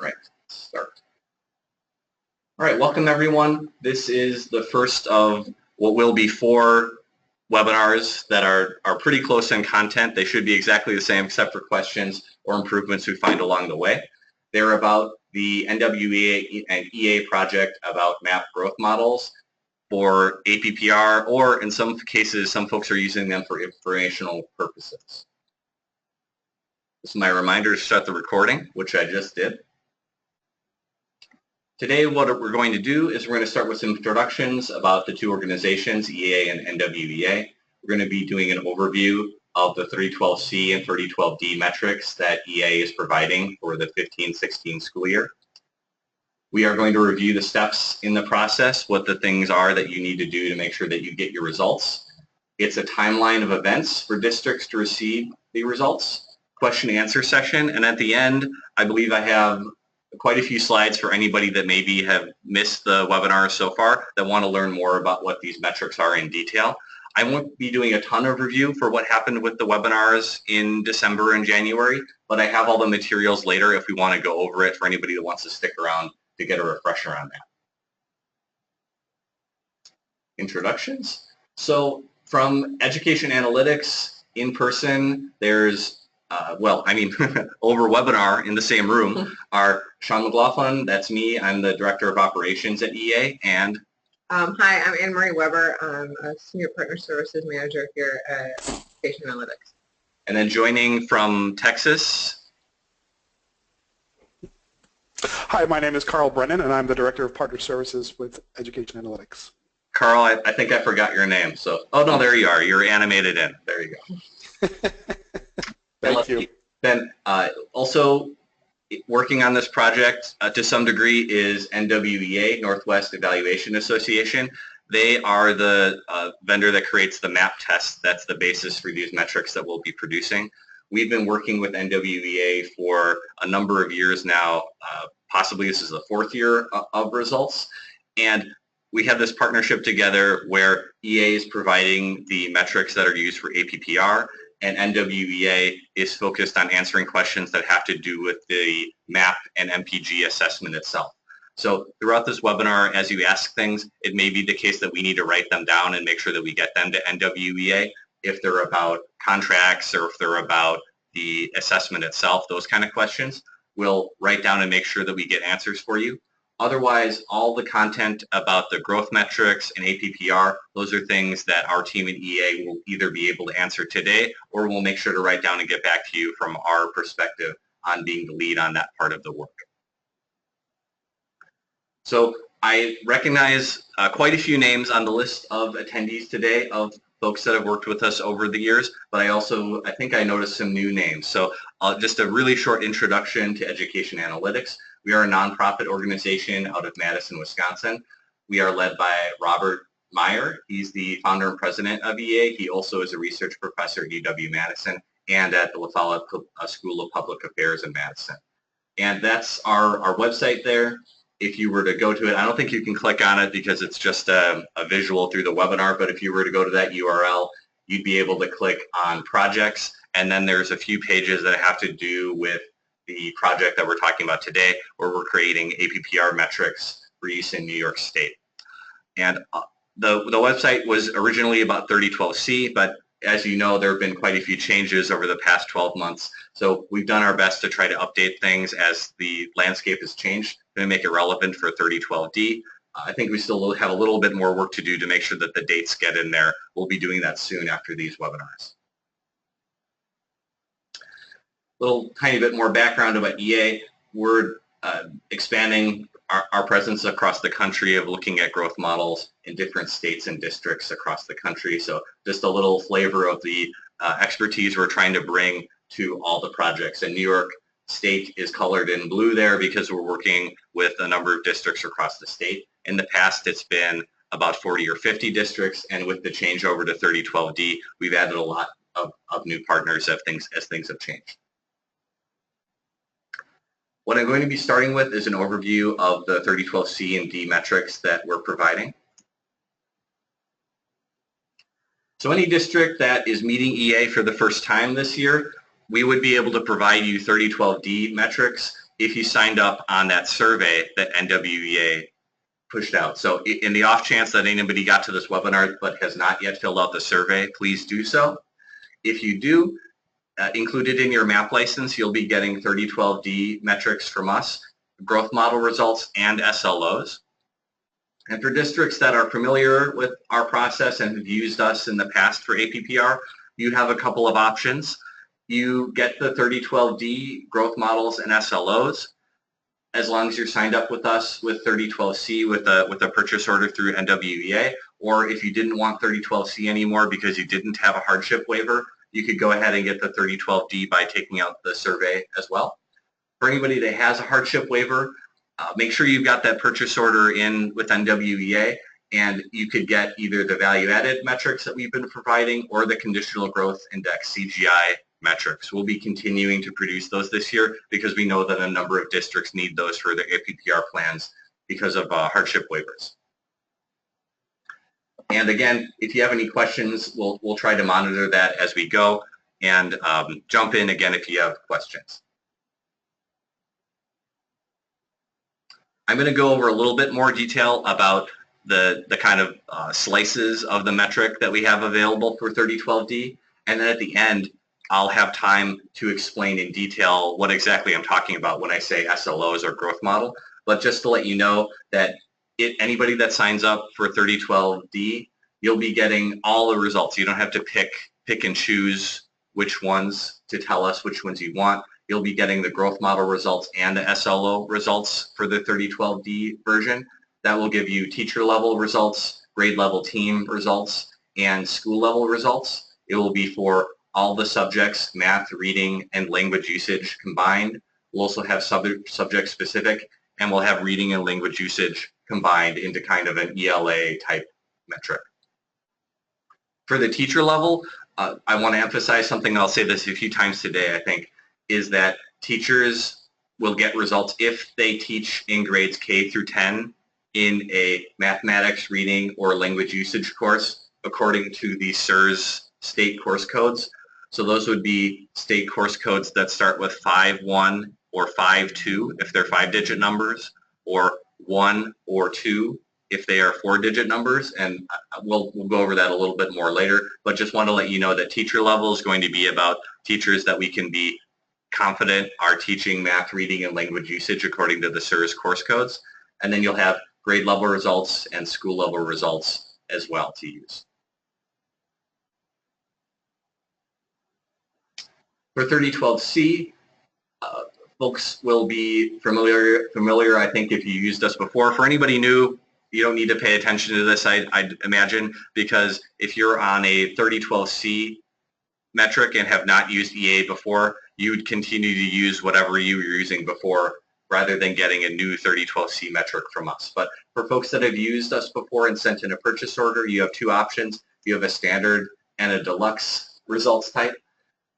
right, let's start. All right, welcome everyone. This is the first of what will be 4 webinars that are pretty close in content. They should be exactly the same except for questions or improvements we find along the way. They're about the NWEA and EA project about map growth models for APPR, or in some cases, some folks are using them for informational purposes. This is my reminder to start the recording, which I just did. Today, what we're going to do is we're going to start with some introductions about the 2 organizations, EA and NWEA. We're going to be doing an overview of the 3012C and 3012D metrics that EA is providing for the 15-16 school year. We are going to review the steps in the process, what the things are that you need to do to make sure that you get your results. It's a timeline of events for districts to receive the results, question and answer session, and at the end, I believe I have quite a few slides for anybody that maybe have missed the webinar so far that want to learn more about what these metrics are in detail. I won't be doing a ton of review for what happened with the webinars in December and January, but I have all the materials later if we want to go over it for anybody that wants to stick around to get a refresher on that. Introductions. So from Education Analytics in person, there's over webinar in the same room are Sean McLaughlin, that's me, I'm the Director of Operations at EA, and hi, I'm Anne-Marie Weber. I'm a Senior Partner Services Manager here at Education Analytics. And then joining from Texas. Hi, my name is Carl Brennan, and I'm the Director of Partner Services with Education Analytics. Carl, I think I forgot your name. So, oh no, there you are. You're animated in. There you go. Thank you. Then also working on this project to some degree is NWEA, Northwest Evaluation Association. They are the vendor that creates the map test that's the basis for these metrics that we'll be producing. We've been working with NWEA for a number of years now. Possibly this is the 4th year of results. And we have this partnership together where EA is providing the metrics that are used for APPR, and NWEA is focused on answering questions that have to do with the MAP and MPG assessment itself. So throughout this webinar, as you ask things, it may be the case that we need to write them down and make sure that we get them to NWEA. If they're about contracts or if they're about the assessment itself, those kind of questions, we'll write down and make sure that we get answers for you. Otherwise, all the content about the growth metrics and APPR, those are things that our team at EA will either be able to answer today, or we'll make sure to write down and get back to you from our perspective on being the lead on that part of the work. So I recognize quite a few names on the list of attendees today of folks that have worked with us over the years, but I think I noticed some new names. So just a really short introduction to Education Analytics. We are a nonprofit organization out of Madison, Wisconsin. We are led by Robert Meyer. He's the founder and president of EA. He also is a research professor at UW-Madison and at the La Follette School of Public Affairs in Madison. And that's our website there. If you were to go to it, I don't think you can click on it because it's just a visual through the webinar, but if you were to go to that URL, you'd be able to click on projects, and then there's a few pages that have to do with the project that we're talking about today, where we're creating APPR metrics for use in New York State. And the website was originally about 3012C, but as you know, there have been quite a few changes over the past 12 months. So we've done our best to try to update things as the landscape has changed to make it relevant for 3012D. I think we still have a little bit more work to do to make sure that the dates get in there. We'll be doing that soon after these webinars. Little tiny bit more background about EA. We're expanding our presence across the country of looking at growth models in different states and districts across the country. So just a little flavor of the expertise we're trying to bring to all the projects. And New York State is colored in blue there because we're working with a number of districts across the state. In the past, it's been about 40 or 50 districts, and with the changeover to 3012D, we've added a lot of new partners as things have changed. What I'm going to be starting with is an overview of the 3012C and D metrics that we're providing. So any district that is meeting EA for the first time this year, we would be able to provide you 3012D metrics if you signed up on that survey that NWEA pushed out. So in the off chance that anybody got to this webinar but has not yet filled out the survey, please do so. If you do, included in your MAP license, you'll be getting 3012D metrics from us, growth model results, and SLOs. And for districts that are familiar with our process and have used us in the past for APPR, you have a couple of options. You get the 3012D growth models and SLOs as long as you're signed up with us with 3012C with a purchase order through NWEA, or if you didn't want 3012C anymore because you didn't have a hardship waiver, you could go ahead and get the 3012D by taking out the survey as well. For anybody that has a hardship waiver, make sure you've got that purchase order in with NWEA, and you could get either the value-added metrics that we've been providing or the conditional growth index, CGI metrics. We'll be continuing to produce those this year because we know that a number of districts need those for their APPR plans because of hardship waivers. And again, if you have any questions, we'll try to monitor that as we go, and jump in again if you have questions. I'm going to go over a little bit more detail about the kind of slices of the metric that we have available for 3012D, and then at the end, I'll have time to explain in detail what exactly I'm talking about when I say SLOs or growth model. But just to let you know that anybody that signs up for 3012D, you'll be getting all the results. You don't have to pick and choose which ones to tell us which ones you want. You'll be getting the growth model results and the SLO results for the 3012D version. That will give you teacher level results, grade level team results, and school level results. It will be for all the subjects, math, reading, and language usage combined. We'll also have subject specific, and we'll have reading and language usage combined into kind of an ELA type metric. For the teacher level, I want to emphasize something, and I'll say this a few times today, I think, is that teachers will get results if they teach in grades K through 10 in a mathematics, reading, or language usage course according to the SERS state course codes. So those would be state course codes that start with 5-1 or 5-2 if they're 5-digit numbers, or 1 or 2 if they are 4-digit numbers, and we'll go over that a little bit more later, but just want to let you know that teacher level is going to be about teachers that we can be confident are teaching math, reading, and language usage according to the SERS course codes, and then you'll have grade level results and school level results as well to use. For 3012C, folks will be familiar, I think, if you used us before. For anybody new, you don't need to pay attention to this, I'd imagine, because if you're on a 3012C metric and have not used EA before, you would continue to use whatever you were using before rather than getting a new 3012C metric from us. But for folks that have used us before and sent in a purchase order, you have two options. You have a standard and a deluxe results type.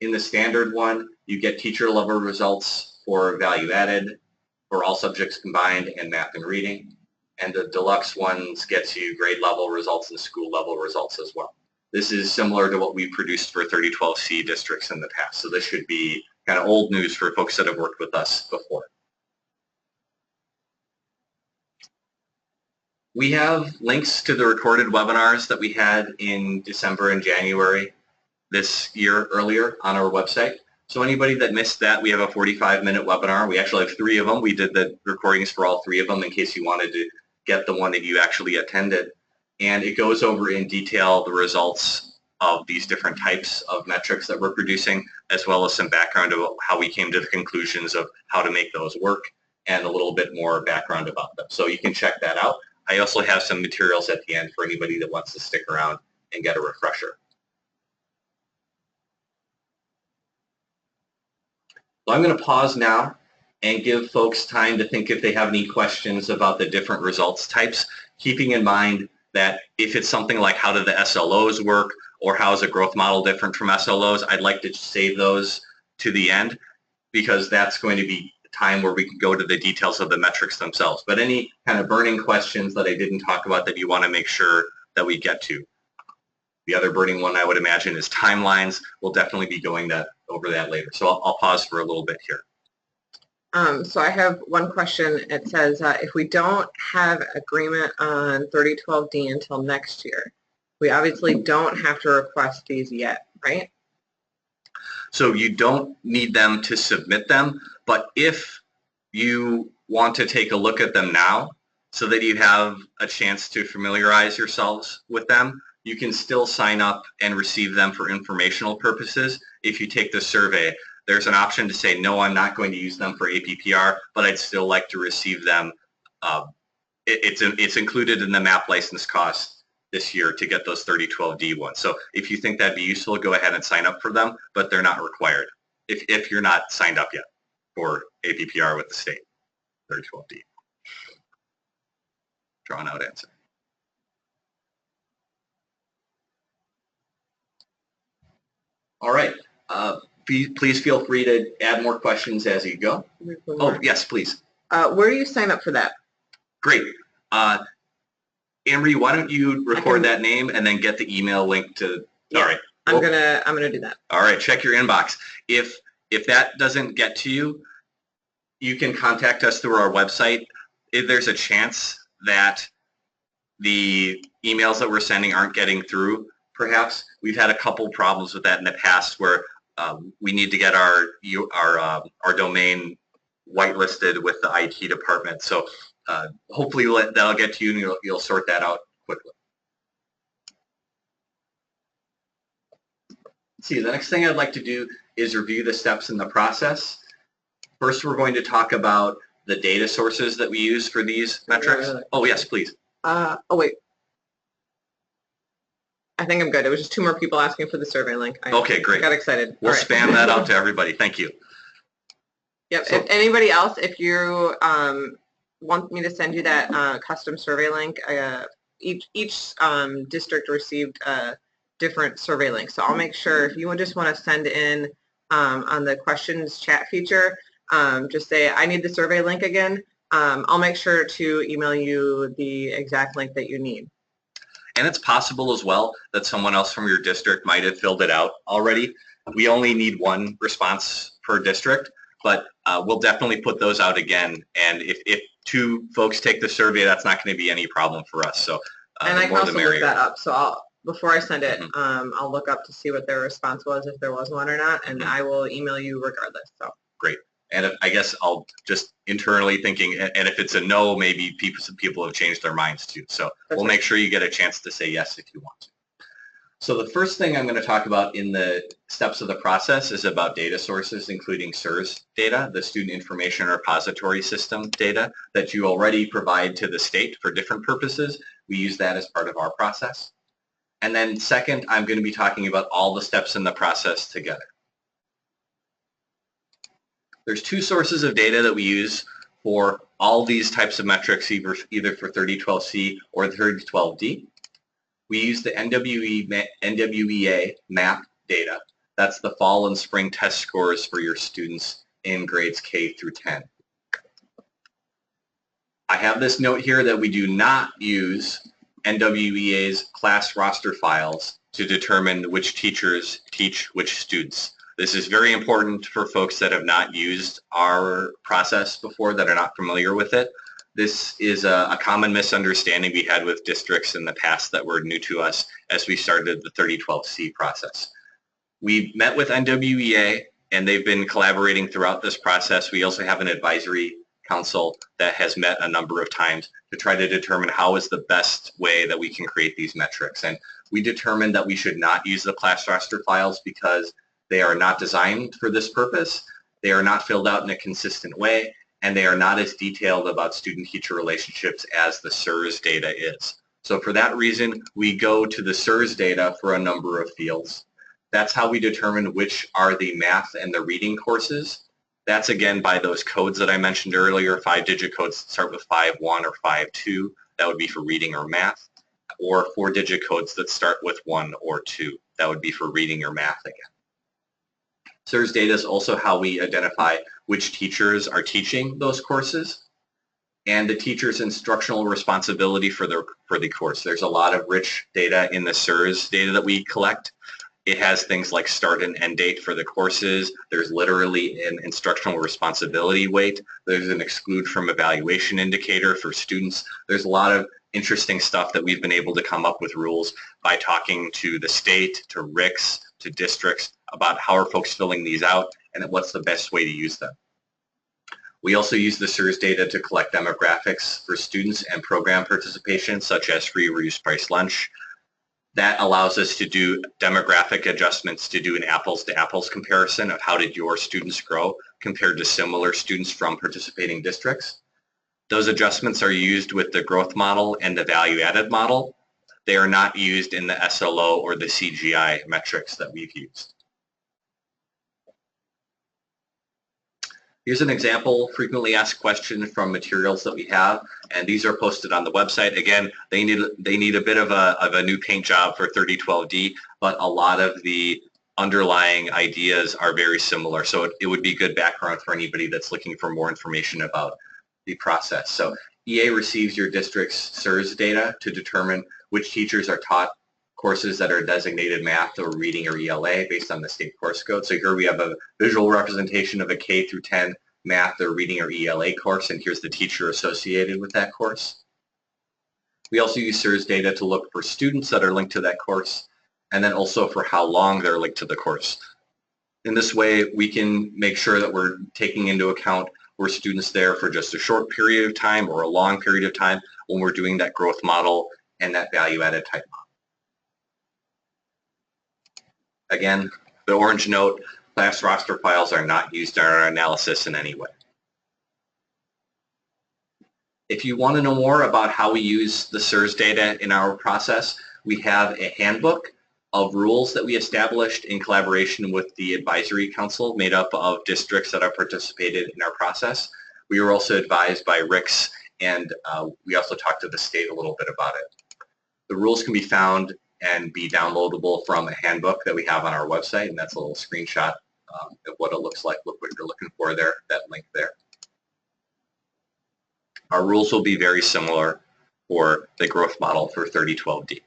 In the standard one, you get teacher level results for value added, for all subjects combined, and math and reading. And the deluxe ones gets you grade level results and school level results as well. This is similar to what we produced for 3012C districts in the past. So this should be kind of old news for folks that have worked with us before. We have links to the recorded webinars that we had in December and January this year earlier on our website. So anybody that missed that, we have a 45-minute webinar. We actually have 3 of them. We did the recordings for all 3 of them in case you wanted to get the one that you actually attended. And it goes over in detail the results of these different types of metrics that we're producing, as well as some background about how we came to the conclusions of how to make those work, and a little bit more background about them. So you can check that out. I also have some materials at the end for anybody that wants to stick around and get a refresher. So I'm going to pause now and give folks time to think if they have any questions about the different results types, keeping in mind that if it's something like how do the SLOs work or how is a growth model different from SLOs, I'd like to save those to the end because that's going to be the time where we can go to the details of the metrics themselves. But any kind of burning questions that I didn't talk about that you want to make sure that we get to. The other burning one I would imagine is timelines. We'll definitely be going over that later. So I'll pause for a little bit here. So I have one question. It says, if we don't have agreement on 3012D until next year, we obviously don't have to request these yet, right? So you don't need them to submit them, but if you want to take a look at them now so that you have a chance to familiarize yourselves with them, you can still sign up and receive them for informational purposes. If you take the survey, there's an option to say, no, I'm not going to use them for APPR, but I'd still like to receive them. It's included in the MAP license cost this year to get those 3012D ones. So if you think that'd be useful, go ahead and sign up for them, but they're not required if you're not signed up yet for APPR with the state. 3012D. Drawn out answer. All right. Please feel free to add more questions as you go. Oh, yes, please. Where do you sign up for that? Great. Anne-Marie, why don't you record that name and then get the email link to, yeah, all right. I'm gonna do that. All right, check your inbox. If that doesn't get to you, you can contact us through our website. If there's a chance that the emails that we're sending aren't getting through, perhaps. We've had a couple problems with that in the past where we need to get our domain whitelisted with the IT department. So hopefully that'll get to you and you'll sort that out quickly. Let's see, the next thing I'd like to do is review the steps in the process. First, we're going to talk about the data sources that we use for these metrics. Oh, yes, please. Oh, wait. I think I'm good. It was just 2 more people asking for the survey link. Okay, great. I got excited. We'll spam that out to everybody. Thank you. Yep. So, if anybody else, if you want me to send you that custom survey link, each district received a different survey link. So I'll make sure if you just want to send in on the questions chat feature, just say, I need the survey link again. I'll make sure to email you the exact link that you need. And it's possible as well that someone else from your district might have filled it out already. We only need 1 response per district, but we'll definitely put those out again. And if 2 folks take the survey, that's not going to be any problem for us. So and I can also look that up. So before I send it, I'll look up to see what their response was, if there was one or not, and I will email you regardless. So great. And I guess I'll just internally thinking, and if it's a no, maybe people have changed their minds too. So we'll make sure you get a chance to say yes if you want to. So the first thing I'm going to talk about in the steps of the process is about data sources, including SIRS data, the Student Information Repository System data that you already provide to the state for different purposes. We use that as part of our process. And then second, I'm going to be talking about all the steps in the process together. There's 2 sources of data that we use for all these types of metrics, either for 3012C or 3012D. We use the NWEA MAP data. That's the fall and spring test scores for your students in grades K through 10. I have this note here that we do not use NWEA's class roster files to determine which teachers teach which students. This is very important for folks that have not used our process before, that are not familiar with it. This is a common misunderstanding we had with districts in the past that were new to us as we started the 3012C process. We met with NWEA and they've been collaborating throughout this process. We also have an advisory council that has met a number of times to try to determine how is the best way that we can create these metrics. And we determined that we should not use the class roster files because they are not designed for this purpose. They are not filled out in a consistent way, and they are not as detailed about student-teacher relationships as the SIRS data is. So for that reason, we go to the SIRS data for a number of fields. That's how we determine which are the math and the reading courses. That's again by those codes that I mentioned earlier, 5-digit codes that start with 51 or 52. That would be for reading or math. Or 4-digit codes that start with 1 or 2. That would be for reading or math again. SIRS data is also how we identify which teachers are teaching those courses and the teacher's instructional responsibility for the course. There's a lot of rich data in the SIRS data that we collect, It has things like start and end date for the courses. There's literally an instructional responsibility weight. There's an exclude from evaluation indicator for students. There's a lot of interesting stuff that we've been able to come up with rules by talking to the state, to RICs, to districts about how are folks filling these out and what's the best way to use them. We also use the SERS data to collect demographics for students and program participation, such as free reduced price lunch. That allows us to do demographic adjustments to do an apples to apples comparison of how did your students grow compared to similar students from participating districts. Those adjustments are used with the growth model and the value added model. They are not used in the SLO or the CGI metrics that we've used. Here's an example frequently asked question from materials that we have, and these are posted on the website. Again, they need a bit of a new paint job for 3012D, but a lot of the underlying ideas are very similar. So it would be good background for anybody that's looking for more information about the process. So EA receives your district's SERS data to determine which teachers are taught courses that are designated math or reading or ELA based on the state course code. So here we have a visual representation of a K through 10 math or reading or ELA course, and here's the teacher associated with that course. We also use SERS data to look for students that are linked to that course, and then also for how long they're linked to the course. In this way, we can make sure that we're taking into account were students there for just a short period of time or a long period of time when we're doing that growth model and that value-added type model. Again, the orange note, class roster files are not used in our analysis in any way. If you want to know more about how we use the SERS data in our process, we have a handbook of rules that we established in collaboration with the advisory council made up of districts that have participated in our process. We were also advised by RICS, and we also talked to the state a little bit about it. The rules can be found and be downloadable from a handbook that we have on our website, and that's a little screenshot of what it looks like. Look what you're looking for there, that link there. Our rules will be very similar for the growth model for 3012D.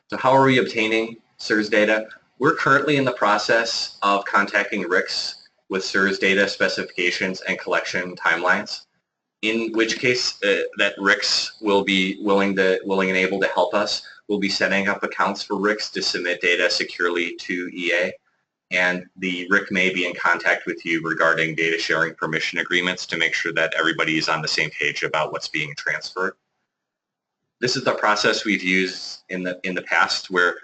So how are we obtaining SERS data? We're currently in the process of contacting RICS with SERS data specifications and collection timelines, in which case that RICS will be willing and able to help us. We'll be setting up accounts for RICS to submit data securely to EA, and the RIC may be in contact with you regarding data sharing permission agreements to make sure that everybody is on the same page about what's being transferred. This is the process we've used in the past, where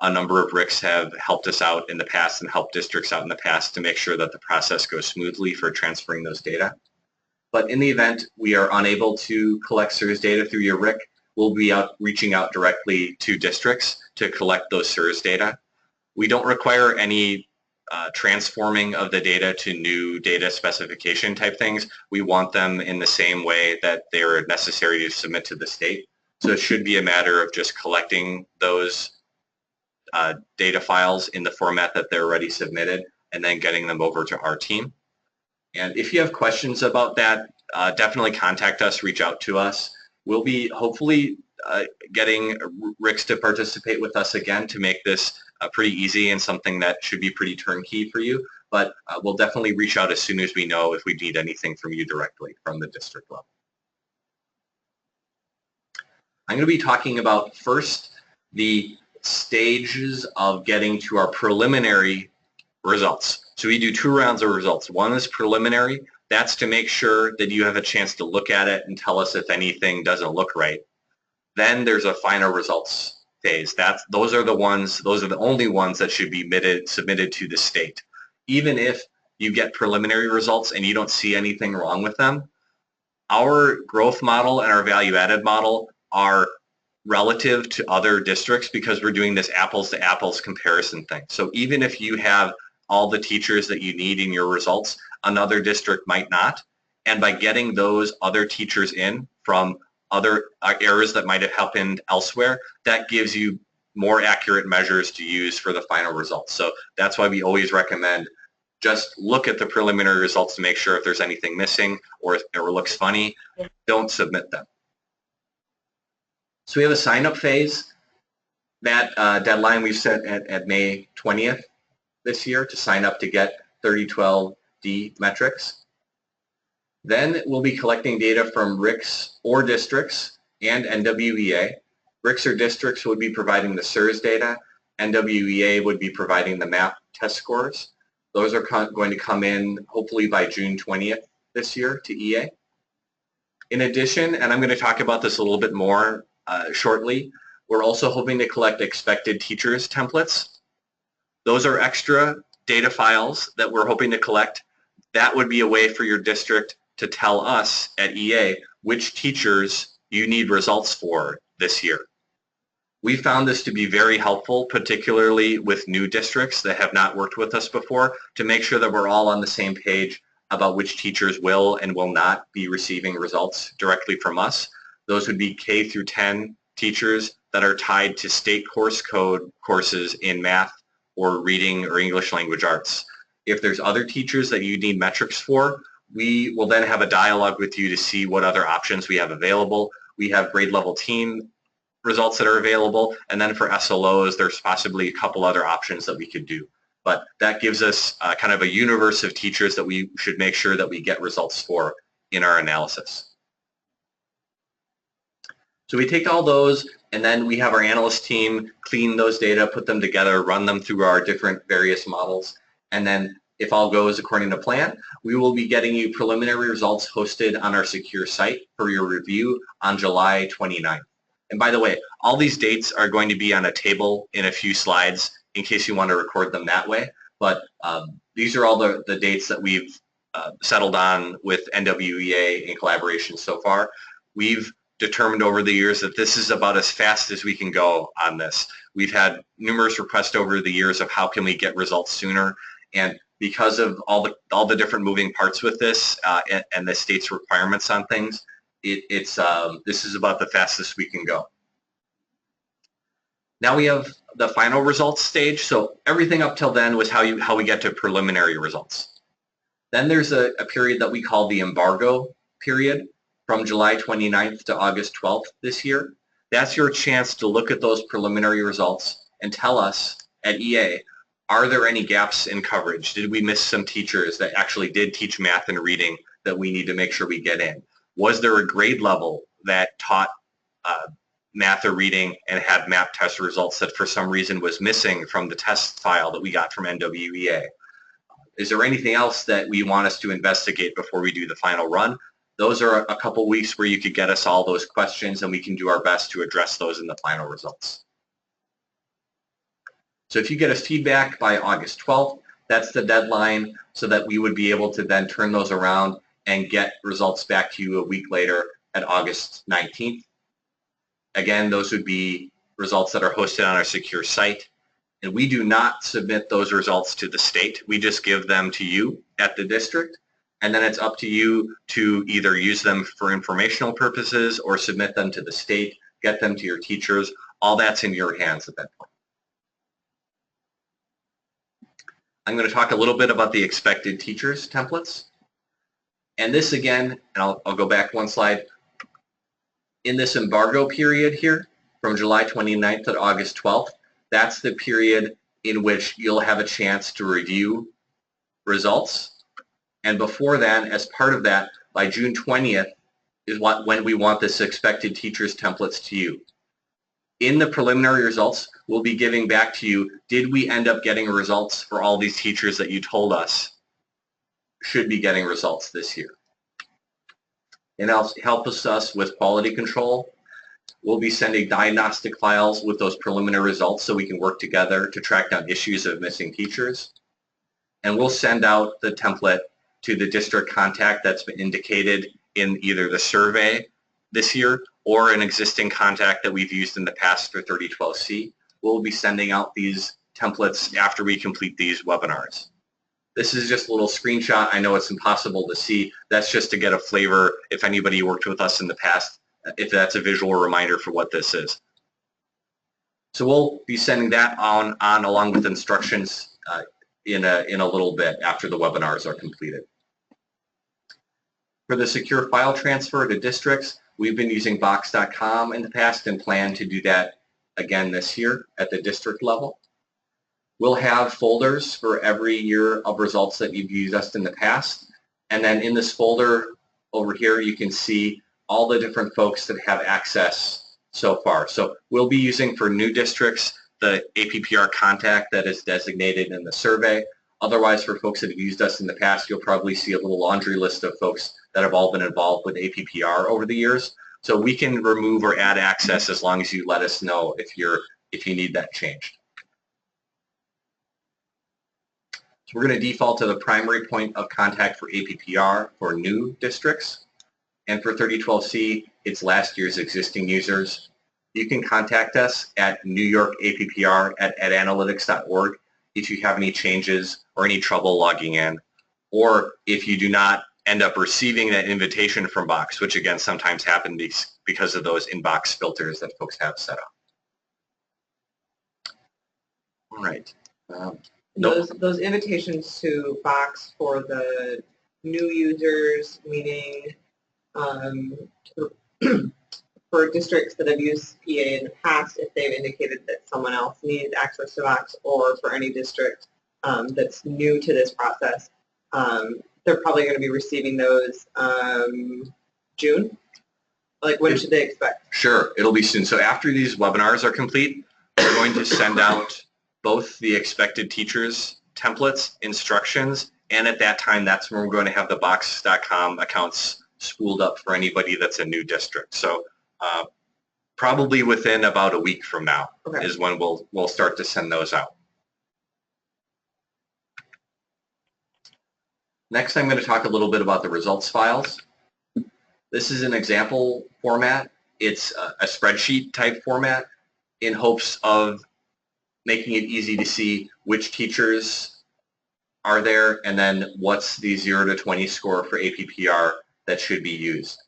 a number of RICs have helped us out in the past and helped districts out in the past to make sure that the process goes smoothly for transferring those data. But in the event we are unable to collect SERS data through your RIC, we'll be reaching out directly to districts to collect those SERS data. We don't require any transforming of the data to new data specification type things. We want them in the same way that they're necessary to submit to the state. So it should be a matter of just collecting those data files in the format that they're already submitted and then getting them over to our team. And if you have questions about that, definitely contact us, reach out to us. We'll be hopefully getting RICS to participate with us again to make this pretty easy and something that should be pretty turnkey for you. But we'll definitely reach out as soon as we know if we need anything from you directly from the district level. I'm going to be talking about first the stages of getting to our preliminary results. So we do 2 rounds of results. One is preliminary. That's to make sure that you have a chance to look at it and tell us if anything doesn't look right. Then there's a final results phase. Those are the only ones that should be submitted to the state. Even if you get preliminary results and you don't see anything wrong with them, our growth model and our value-added model are relative to other districts because we're doing this apples to apples comparison thing. So even if you have all the teachers that you need in your results, another district might not. And by getting those other teachers in from other errors that might have happened elsewhere, that gives you more accurate measures to use for the final results. So that's why we always recommend just look at the preliminary results to make sure if there's anything missing or if it looks funny, don't submit them. So we have a sign-up phase. That deadline we've set at May 20th this year to sign up to get 3012D metrics. Then we'll be collecting data from RICs or districts and NWEA. RICs or districts would be providing the SIRS data. NWEA would be providing the MAP test scores. Those are going to come in hopefully by June 20th this year to EA. In addition, and I'm going to talk about this a little bit more shortly, we're also hoping to collect expected teachers templates. Those are extra data files that we're hoping to collect. That would be a way for your district to tell us at EA which teachers you need results for this year. We found this to be very helpful, particularly with new districts that have not worked with us before, to make sure that we're all on the same page about which teachers will and will not be receiving results directly from us. Those would be K through 10 teachers that are tied to state course code courses in math or reading or English language arts. If there's other teachers that you need metrics for, we will then have a dialogue with you to see what other options we have available. We have grade level team results that are available, and then for SLOs, there's possibly a couple other options that we could do. But that gives us kind of a universe of teachers that we should make sure that we get results for in our analysis. So we take all those, and then we have our analyst team clean those data, put them together, run them through our different various models, and then if all goes according to plan, we will be getting you preliminary results hosted on our secure site for your review on July 29th. And by the way, all these dates are going to be on a table in a few slides in case you want to record them that way. But these are all the dates that we've settled on with NWEA in collaboration so far. We've determined over the years that this is about as fast as we can go on this. We've had numerous requests over the years of how can we get results sooner, and because of all the different moving parts with this and the state's requirements on things, this is about the fastest we can go. Now we have the final results stage. So everything up till then was how we get to preliminary results. Then there's a period that we call the embargo period from July 29th to August 12th this year. That's your chance to look at those preliminary results and tell us at EA, are there any gaps in coverage? Did we miss some teachers that actually did teach math and reading that we need to make sure we get in? Was there a grade level that taught math or reading and had MAP test results that for some reason was missing from the test file that we got from NWEA? Is there anything else that we want us to investigate before we do the final run? Those are a couple weeks where you could get us all those questions, and we can do our best to address those in the final results. So if you get us feedback by August 12th, that's the deadline so that we would be able to then turn those around and get results back to you a week later at August 19th. Again, those would be results that are hosted on our secure site. And we do not submit those results to the state. We just give them to you at the district. And then it's up to you to either use them for informational purposes or submit them to the state, get them to your teachers. All that's in your hands at that point. I'm going to talk a little bit about the expected teachers templates. And this again, and I'll go back one slide. In this embargo period here, from July 29th to August 12th, that's the period in which you'll have a chance to review results. And before that, as part of that, by June 20th is when we want this expected teachers templates to you. In the preliminary results, we'll be giving back to you, did we end up getting results for all these teachers that you told us should be getting results this year? And help us with quality control. We'll be sending diagnostic files with those preliminary results so we can work together to track down issues of missing teachers. And we'll send out the template to the district contact that's been indicated in either the survey this year or an existing contact that we've used in the past for 3012C. We'll be sending out these templates after we complete these webinars. This is just a little screenshot. I know it's impossible to see. That's just to get a flavor if anybody worked with us in the past, if that's a visual reminder for what this is. So we'll be sending that on along with instructions in a little bit after the webinars are completed. For the secure file transfer to districts, we've been using box.com in the past and plan to do that again this year at the district level. We'll have folders for every year of results that you've used us in the past. And then in this folder over here, you can see all the different folks that have access so far. So we'll be using for new districts the APPR contact that is designated in the survey. Otherwise, for folks that have used us in the past, you'll probably see a little laundry list of folks that have all been involved with APPR over the years. So we can remove or add access as long as you let us know if you need that changed. So we're going to default to the primary point of contact for APPR for new districts. And for 3012C, it's last year's existing users. You can contact us at newyorkappr@analytics.org if you have any changes or any trouble logging in, or if you do not end up receiving that invitation from Box, which again sometimes happen because of those inbox filters that folks have set up. All right. Those invitations to Box for the new users, meaning for districts that have used PA in the past, if they've indicated that someone else needs access to Box, or for any district that's new to this process, they're probably going to be receiving those June. Like, when should they expect? Sure, it'll be soon. So after these webinars are complete, we're going to send out both the expected teachers templates, instructions, and at that time, that's when we're going to have the Box.com accounts spooled up for anybody that's a new district. So probably within about a week from now is when we'll start to send those out. Next, I'm going to talk a little bit about the results files. This is an example format. It's a spreadsheet type format in hopes of making it easy to see which teachers are there and then what's the 0 to 20 score for APPR that should be used.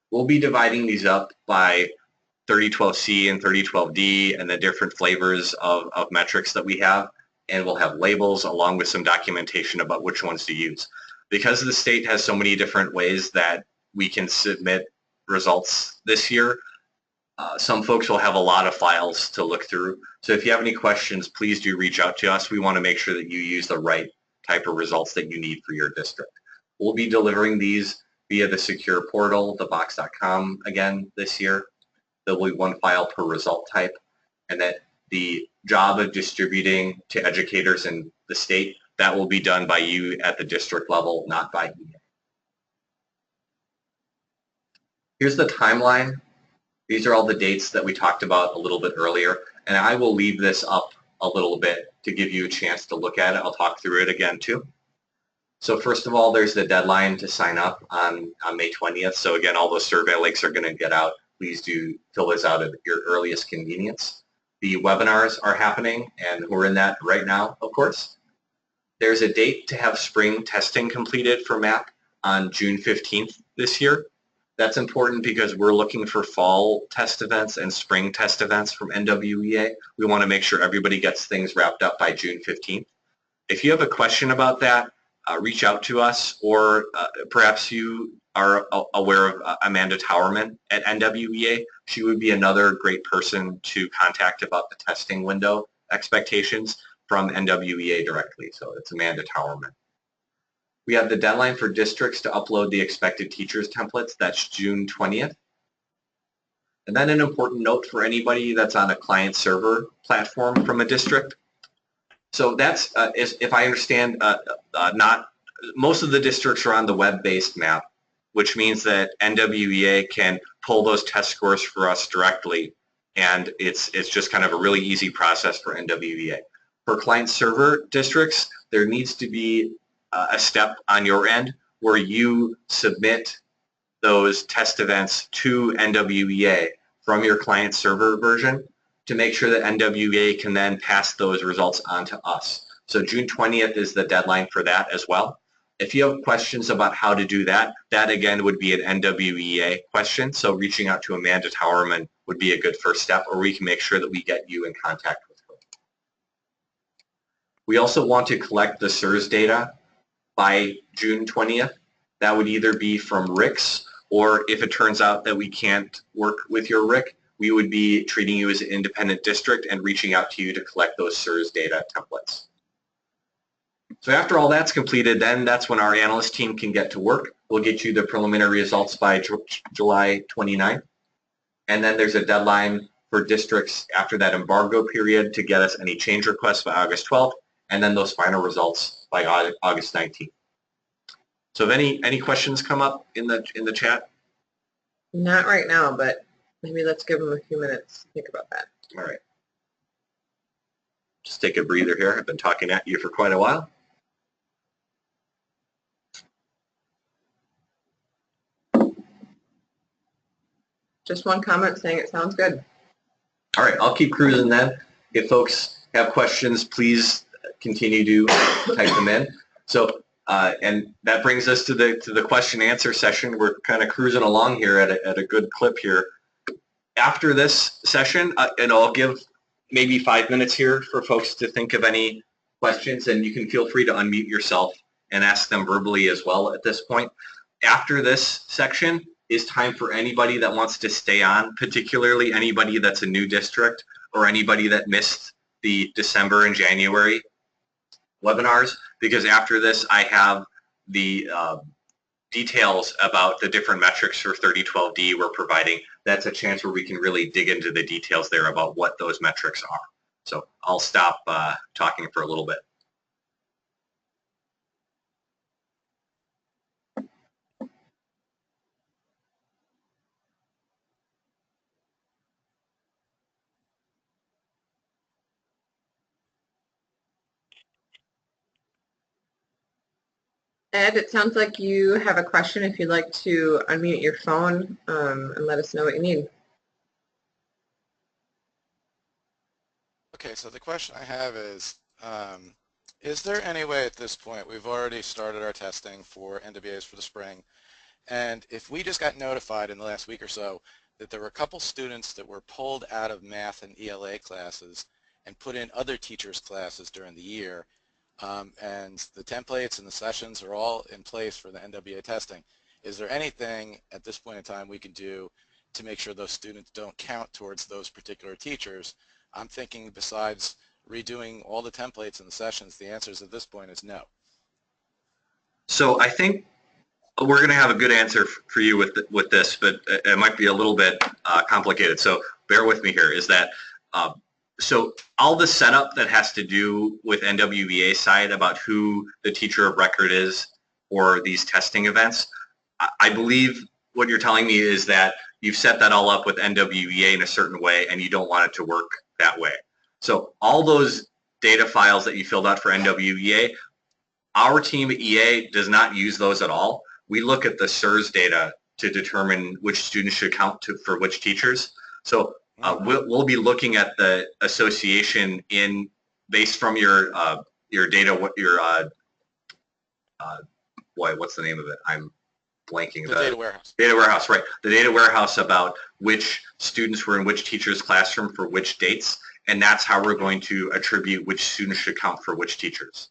We'll be dividing these up by 3012C and 3012D and the different flavors of metrics that we have, and we'll have labels along with some documentation about which ones to use. Because the state has so many different ways that we can submit results this year, some folks will have a lot of files to look through. So if you have any questions, please do reach out to us. We want to make sure that you use the right type of results that you need for your district. We'll be delivering these via the secure portal, the Box.com again this year. There will be one file per result type, and that the job of distributing to educators in the state, that will be done by you at the district level, not by EA. Here's the timeline. These are all the dates that we talked about a little bit earlier, and I will leave this up a little bit to give you a chance to look at it. I'll talk through it again too. So first of all, there's the deadline to sign up on May 20th. So again, all those survey links are going to get out. Please do fill those out at your earliest convenience. The webinars are happening, and we're in that right now, of course. There's a date to have spring testing completed for MAP on June 15th this year. That's important because we're looking for fall test events and spring test events from NWEA. We want to make sure everybody gets things wrapped up by June 15th. If you have a question about that, reach out to us, or perhaps you are aware of Amanda Towerman at NWEA. She would be another great person to contact about the testing window expectations from NWEA directly. So it's Amanda Towerman. We have the deadline for districts to upload the expected teachers templates. That's June 20th. And then an important note for anybody that's on a client server platform from a district. So that's, if I understand, not most of the districts are on the web-based map, which means that NWEA can pull those test scores for us directly, and it's just kind of a really easy process for NWEA. For client server districts, there needs to be a step on your end where you submit those test events to NWEA from your client server version to make sure that NWEA can then pass those results on to us. So June 20th is the deadline for that as well. If you have questions about how to do that, that again would be an NWEA question. So reaching out to Amanda Towerman would be a good first step, or we can make sure that we get you in contact with her. We also want to collect the SIRS data by June 20th. That would either be from RICS, or if it turns out that we can't work with your RIC, we would be treating you as an independent district and reaching out to you to collect those SIRS data templates. So after all that's completed, then that's when our analyst team can get to work. We'll get you the preliminary results by July 29th. And then there's a deadline for districts after that embargo period to get us any change requests by August 12th, and then those final results by August 19th. So if any questions come up in the chat? Not right now, but maybe let's give them a few minutes to think about that. All right. Just take a breather here. I've been talking at you for quite a while. Just one comment saying it sounds good. All right, I'll keep cruising then. If folks have questions, please continue to type them in. So, and that brings us to the question answer session. We're kind of cruising along here at a good clip here. After this session, and I'll give maybe 5 minutes here for folks to think of any questions, and you can feel free to unmute yourself and ask them verbally as well at this point. After this section is time for anybody that wants to stay on, particularly anybody that's a new district or anybody that missed the December and January webinars, because after this I have the details about the different metrics for 3012D we're providing. That's a chance where we can really dig into the details there about what those metrics are. So I'll stop talking for a little bit. Ed, it sounds like you have a question. If you'd like to unmute your phone and let us know what you need. Okay, so the question I have is there any way at this point, we've already started our testing for NWEAs for the spring, and if we just got notified in the last week or so that there were a couple students that were pulled out of math and ELA classes and put in other teachers' classes during the year, and the templates and the sessions are all in place for the NWEA testing, is there anything at this point in time we can do to make sure those students don't count towards those particular teachers? I'm thinking besides redoing all the templates and the sessions, the answers at this point is no. So I think we're going to have a good answer for you with this, but it might be a little bit complicated. So bear with me here. Is that so all the setup that has to do with NWEA side about who the teacher of record is or these testing events, I believe what you're telling me is that you've set that all up with NWEA in a certain way and you don't want it to work that way. So all those data files that you filled out for NWEA, our team at EA does not use those at all. We look at the SIRS data to determine which students should count for which teachers. So we'll be looking at the association based from your data, what's the name of it? I'm blanking. The data warehouse. Data warehouse, right. The data warehouse about which students were in which teacher's classroom for which dates, and that's how we're going to attribute which students should count for which teachers.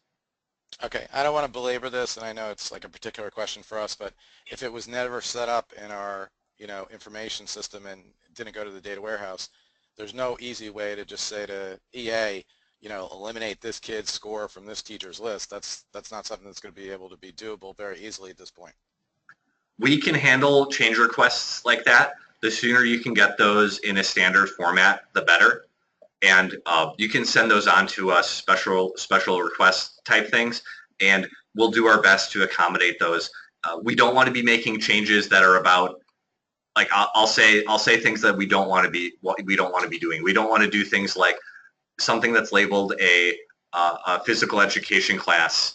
Okay, I don't want to belabor this, and I know it's like a particular question for us, but if it was never set up in our information system and didn't go to the data warehouse, there's no easy way to just say to EA, eliminate this kid's score from this teacher's list. That's not something that's going to be able to be doable very easily at this point. We can handle change requests like that. The sooner you can get those in a standard format, the better. And you can send those on to us, special request type things, and we'll do our best to accommodate those. We don't want to be making changes that are about, like I'll say things that we don't want to be doing. We don't want to do things like something that's labeled a physical education class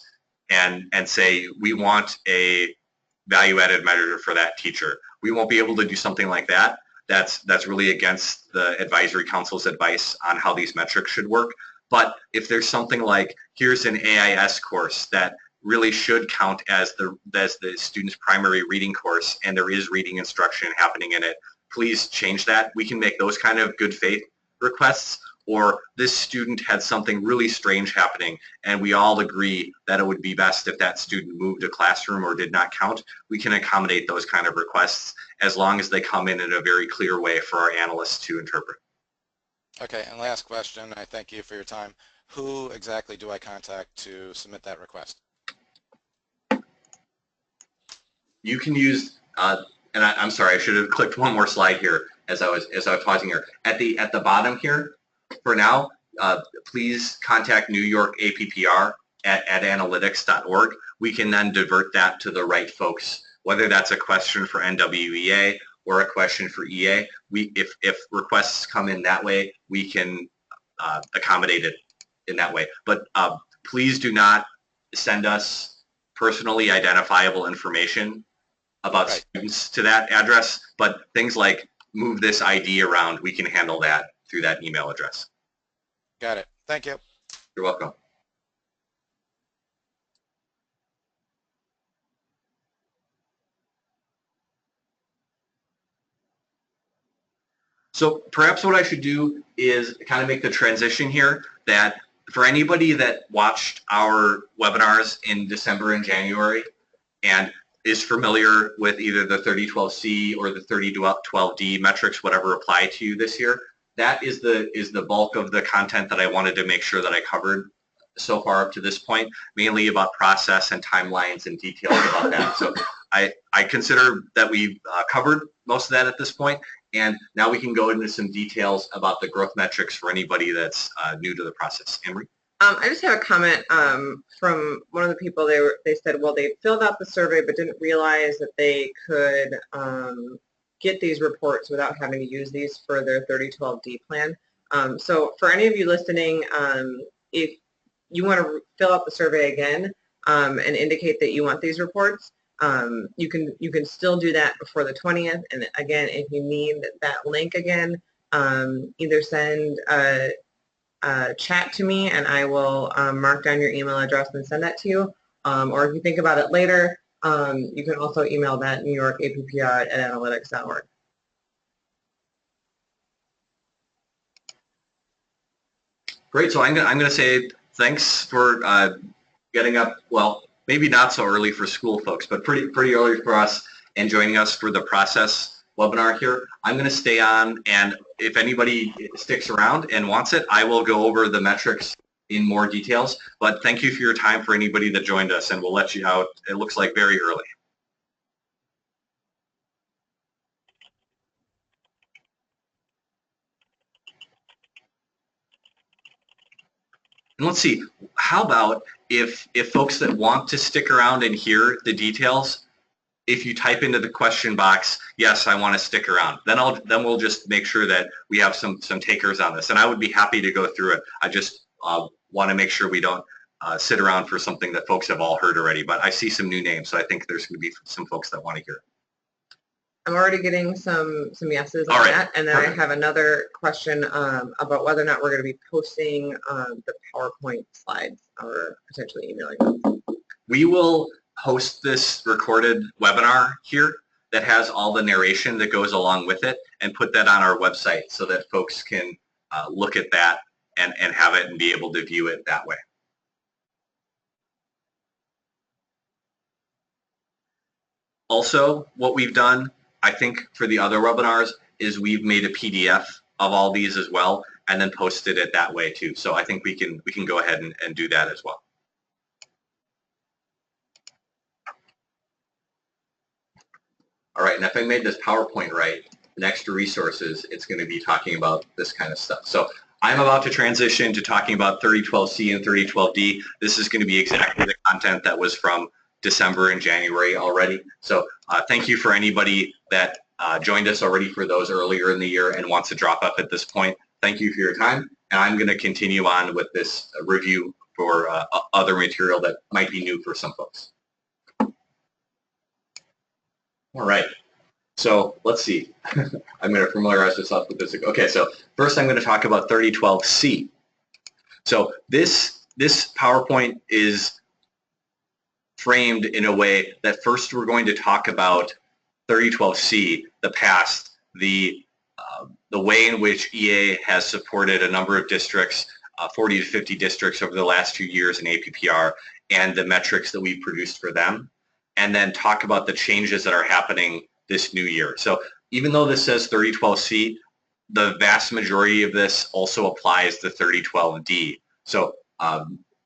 and say we want a value-added measure for that teacher. We won't be able to do something like that. That's really against the advisory council's advice on how these metrics should work. But if there's something like, here's an AIS course that really should count as the student's primary reading course and there is reading instruction happening in it, please change that. We can make those kind of good faith requests, or this student had something really strange happening and we all agree that it would be best if that student moved a classroom or did not count, we can accommodate those kind of requests as long as they come in a very clear way for our analysts to interpret. Okay, and last question, I thank you for your time. Who exactly do I contact to submit that request? You can use, and I'm sorry, I should have clicked one more slide here as I was pausing here. At the bottom here, for now, please contact New York APPR at analytics.org. We can then divert that to the right folks, whether that's a question for NWEA or a question for EA. If requests come in that way, we can accommodate it in that way. But please do not send us personally identifiable information about students to that address, but things like move this ID around, we can handle that through that email address. Got it. Thank you. You're welcome. So perhaps what I should do is kind of make the transition here that for anybody that watched our webinars in December and January and is familiar with either the 3012C or the 3012D metrics, whatever apply to you this year, that is the bulk of the content that I wanted to make sure that I covered so far up to this point, mainly about process and timelines and details about that. So I consider that we've covered most of that at this point, and now we can go into some details about the growth metrics for anybody that's new to the process. Anne-Marie? I just have a comment from one of the people. They said, well, they filled out the survey but didn't realize that they could get these reports without having to use these for their 3012D plan. So for any of you listening, if you want to fill out the survey again and indicate that you want these reports, you can still do that before the 20th. And again, if you need that link again, either send chat to me and I will mark down your email address and send that to you. Or if you think about it later, you can also email that New York APPR at analytics.org. Great. So I'm gonna say thanks for getting up. Well, maybe not so early for school folks, but pretty early for us and joining us for the process webinar here. I'm going to stay on, and if anybody sticks around and wants it, I will go over the metrics in more details. But thank you for your time for anybody that joined us, and we'll let you out, it looks like very early. And let's see, how about if folks that want to stick around and hear the details, if you type into the question box, yes, I want to stick around, then we'll just make sure that we have some takers on this. And I would be happy to go through it. I just want to make sure we don't sit around for something that folks have all heard already. But I see some new names, so I think there's going to be some folks that want to hear it. I'm already getting some yeses on that. And then I have another question about whether or not we're going to be posting the PowerPoint slides or potentially emailing them. We will host this recorded webinar here that has all the narration that goes along with it and put that on our website so that folks can look at that and have it and be able to view it that way. Also, what we've done, I think, for the other webinars is we've made a PDF of all these as well and then posted it that way too. So I think we can go ahead and do that as well. All right, and if I made this PowerPoint right, in extra resources, it's going to be talking about this kind of stuff. So I'm about to transition to talking about 3012C and 3012D. This is going to be exactly the content that was from December and January already. So thank you for anybody that joined us already for those earlier in the year and wants to drop up at this point. Thank you for your time. And I'm going to continue on with this review for other material that might be new for some folks. All right, so let's see. I'm going to familiarize myself with this. Okay, so first I'm going to talk about 3012C. So this PowerPoint is framed in a way that first we're going to talk about 3012C, the past, the the way in which EA has supported a number of districts, 40 to 50 districts over the last few years in APPR, and the metrics that we've produced for them, and then talk about the changes that are happening this new year. So even though this says 3012C, the vast majority of this also applies to 3012D. So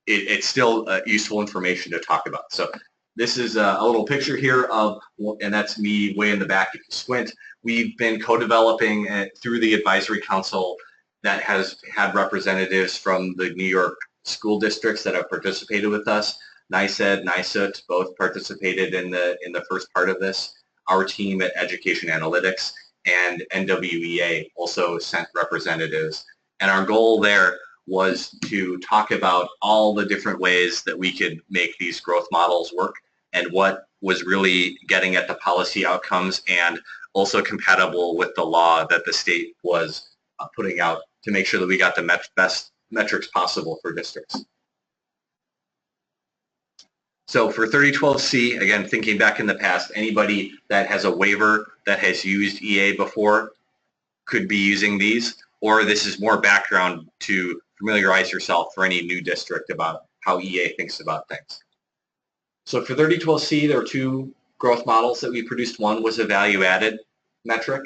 it's still useful information to talk about. So this is a little picture here of, and that's me way in the back if you squint. We've been co-developing through the advisory council that has had representatives from the New York school districts that have participated with us. NYSED, NYSUT both participated in the first part of this. Our team at Education Analytics and NWEA also sent representatives. And our goal there was to talk about all the different ways that we could make these growth models work and what was really getting at the policy outcomes and also compatible with the law that the state was putting out to make sure that we got the best metrics possible for districts. So for 3012C, again, thinking back in the past, anybody that has a waiver that has used EA before could be using these, or this is more background to familiarize yourself for any new district about how EA thinks about things. So for 3012C, there are two growth models that we produced. One was a value-added metric,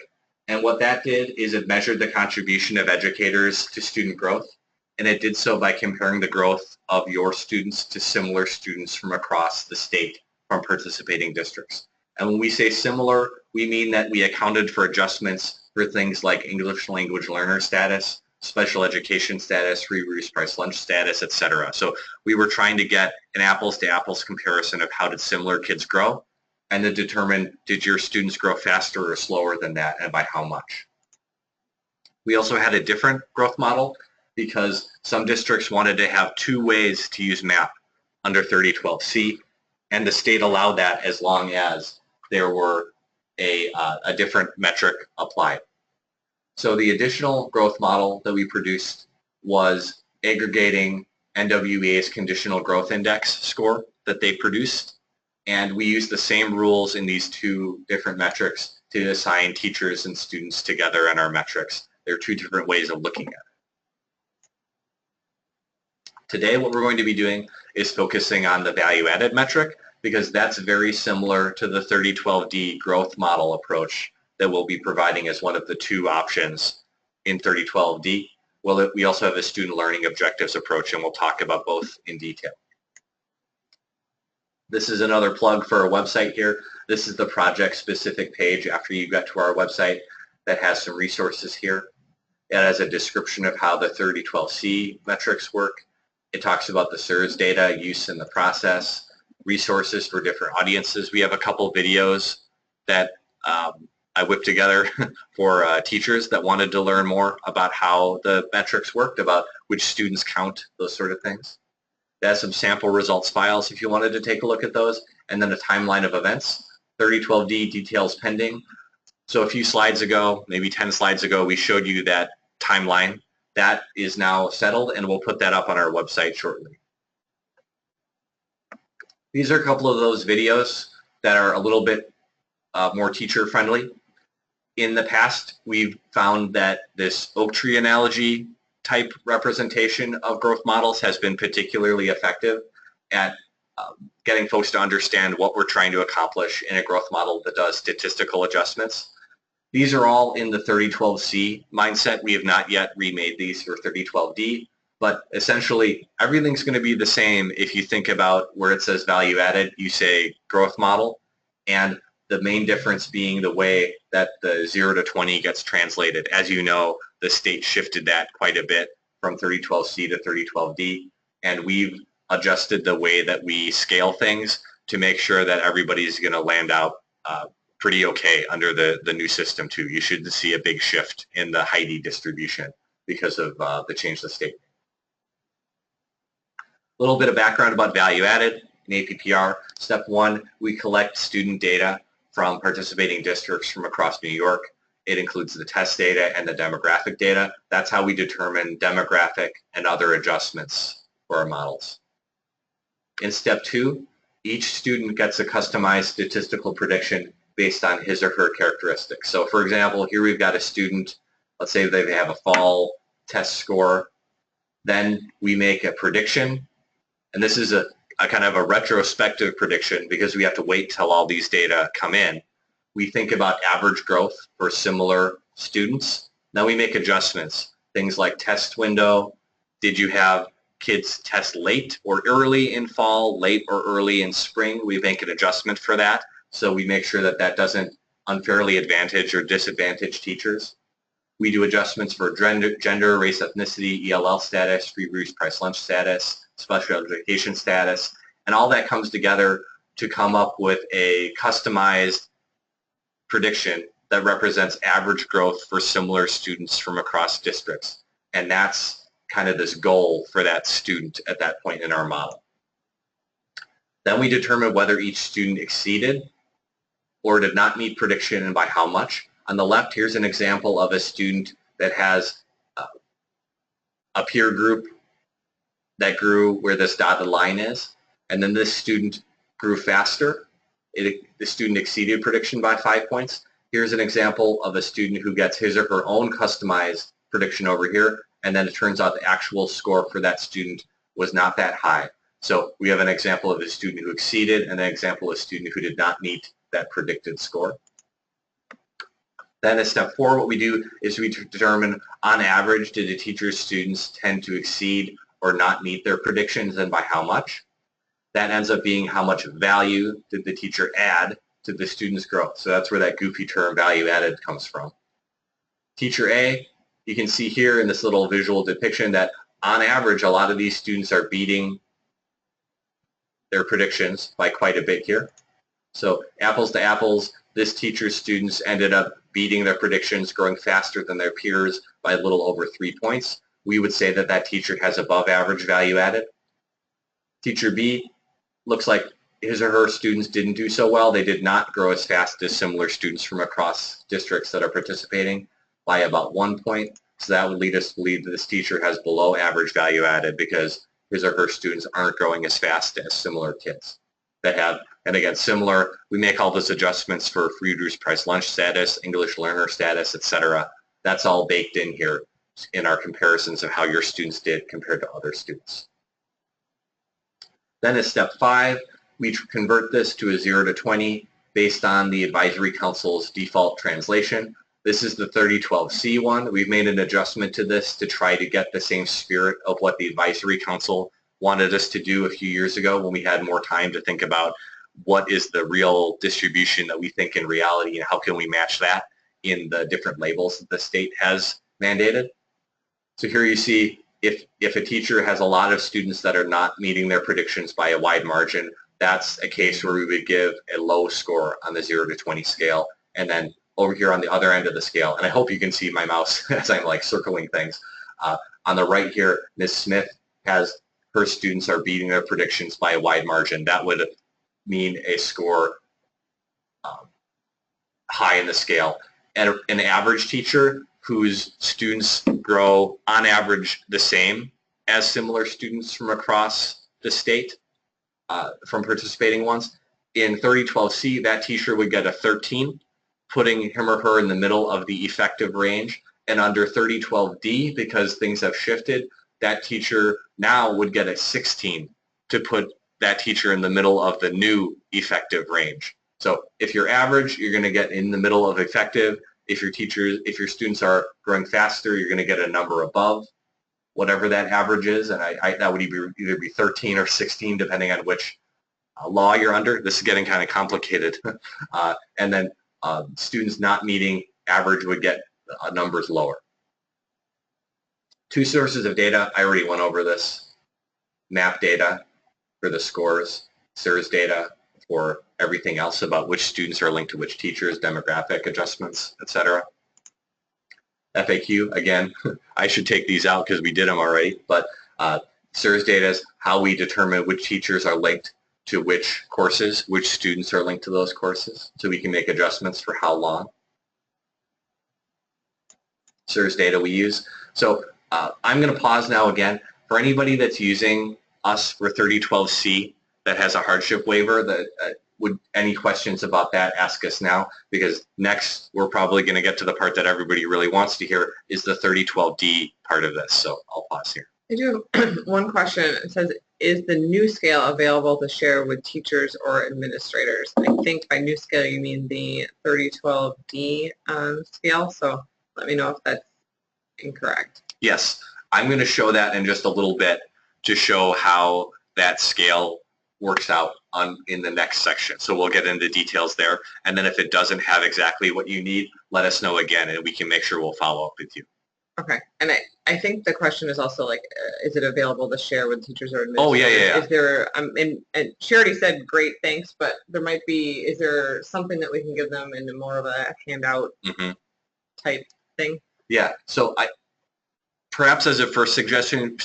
and what that did is it measured the contribution of educators to student growth, and it did so by comparing the growth of your students to similar students from across the state from participating districts. And when we say similar, we mean that we accounted for adjustments for things like English language learner status, special education status, free reduced price lunch status, etc. So we were trying to get an apples to apples comparison of how did similar kids grow, and to determine did your students grow faster or slower than that and by how much. We also had a different growth model because some districts wanted to have two ways to use MAP under 3012C, and the state allowed that as long as there were a different metric applied. So the additional growth model that we produced was aggregating NWEA's conditional growth index score that they produced, and we used the same rules in these two different metrics to assign teachers and students together in our metrics. There are two different ways of looking at it. Today, what we're going to be doing is focusing on the value-added metric because that's very similar to the 3012D growth model approach that we'll be providing as one of the two options in 3012D. Well, we also have a student learning objectives approach, and we'll talk about both in detail. This is another plug for our website here. This is the project-specific page after you get to our website that has some resources here. It has a description of how the 3012C metrics work. It talks about the SIRS data, use in the process, resources for different audiences. We have a couple videos that I whipped together for teachers that wanted to learn more about how the metrics worked, about which students count, those sort of things. It has some sample results files if you wanted to take a look at those, and then a timeline of events. 3012D details pending. So a few slides ago, maybe 10 slides ago, we showed you that timeline. That is now settled, and we'll put that up on our website shortly. These are a couple of those videos that are a little bit more teacher-friendly. In the past, we've found that this oak tree analogy type representation of growth models has been particularly effective at getting folks to understand what we're trying to accomplish in a growth model that does statistical adjustments. These are all in the 3012C mindset. We have not yet remade these for 3012D, but essentially everything's going to be the same if you think about where it says value added, you say growth model, and the main difference being the way that the 0 to 20 gets translated. As you know, the state shifted that quite a bit from 3012C to 3012D, and we've adjusted the way that we scale things to make sure that everybody's going to land out pretty okay under the new system too. You should see a big shift in the HIDE distribution because of the change the state. A little bit of background about value added in APPR. Step one, we collect student data from participating districts from across New York. It includes the test data and the demographic data. That's how we determine demographic and other adjustments for our models. In step two, each student gets a customized statistical prediction based on his or her characteristics. So for example, here we've got a student, let's say they have a fall test score. Then we make a prediction, and this is a kind of a retrospective prediction because we have to wait till all these data come in. We think about average growth for similar students. Then we make adjustments, things like test window. Did you have kids test late or early in fall, late or early in spring? We make an adjustment for that. So we make sure that that doesn't unfairly advantage or disadvantage teachers. We do adjustments for gender, race, ethnicity, ELL status, free reduced price lunch status, special education status, and all that comes together to come up with a customized prediction that represents average growth for similar students from across districts. And that's kind of this goal for that student at that point in our model. Then we determine whether each student exceeded or did not meet prediction and by how much. On the left, here's an example of a student that has a peer group that grew where this dotted line is, and then this student grew faster. The student exceeded prediction by 5 points. Here's an example of a student who gets his or her own customized prediction over here, and then it turns out the actual score for that student was not that high. So we have an example of a student who exceeded and an example of a student who did not meet that predicted score. Then at step 4, what we do is we determine, on average, did the teacher's students tend to exceed or not meet their predictions, and by how much? That ends up being how much value did the teacher add to the student's growth. So that's where that goofy term value added comes from. Teacher A, you can see here in this little visual depiction that on average, a lot of these students are beating their predictions by quite a bit here. So apples to apples, this teacher's students ended up beating their predictions, growing faster than their peers by a little over 3 points. We would say that that teacher has above average value added. Teacher B, looks like his or her students didn't do so well. They did not grow as fast as similar students from across districts that are participating by about 1 point. So that would lead us to believe that this teacher has below average value added because his or her students aren't growing as fast as similar kids that have. And again, similar, we make all those adjustments for free reduced price lunch status, English learner status, etc. That's all baked in here in our comparisons of how your students did compared to other students. Then at step 5, we convert this to a 0 to 20 based on the Advisory Council's default translation. This is the 3012C one. We've made an adjustment to this to try to get the same spirit of what the Advisory Council wanted us to do a few years ago when we had more time to think about what is the real distribution that we think in reality and how can we match that in the different labels that the state has mandated. So here you see if a teacher has a lot of students that are not meeting their predictions by a wide margin, that's a case where we would give a low score on the 0 to 20 scale. And then over here on the other end of the scale, and I hope you can see my mouse as I'm like circling things. On the right here, Ms. Smith has her students are beating their predictions by a wide margin. That would mean a score high in the scale. And an average teacher whose students grow on average the same as similar students from across the state, from participating ones. In 3012C, that teacher would get a 13, putting him or her in the middle of the effective range. And under 3012D, because things have shifted, that teacher now would get a 16 to put that teacher in the middle of the new effective range. So if you're average, you're going to get in the middle of effective. If your students are growing faster, you're going to get a number above whatever that average is, and that would either be 13 or 16 depending on which law you're under. This is getting kind of complicated. And then students not meeting average would get numbers lower. 2 sources of data, I already went over this. MAP data for the scores, SIRS data for everything else about which students are linked to which teachers, demographic adjustments, etc. FAQ, again, I should take these out because we did them already, but SIRS data is how we determine which teachers are linked to which courses, which students are linked to those courses, so we can make adjustments for how long. SIRS data we use. So I'm going to pause now again. For anybody that's using us for 3012C that has a hardship waiver, that any questions about that, ask us now, because next we're probably going to get to the part that everybody really wants to hear, is the 3012D part of this. So I'll pause here. I do have one question. It says, is the new scale available to share with teachers or administrators? I think by new scale you mean the 3012D scale, so let me know if that's incorrect. Yes, I'm going to show that in just a little bit to show how that scale works out in the next section. So we'll get into details there, and then if it doesn't have exactly what you need, let us know again, and we can make sure we'll follow up with you. Okay, and I think the question is also like, is it available to share with teachers or administrators? Oh, yeah. Is there, and she already said great, thanks, but there might be, is there something that we can give them in more of a handout type thing? Yeah, so perhaps as a first suggestion,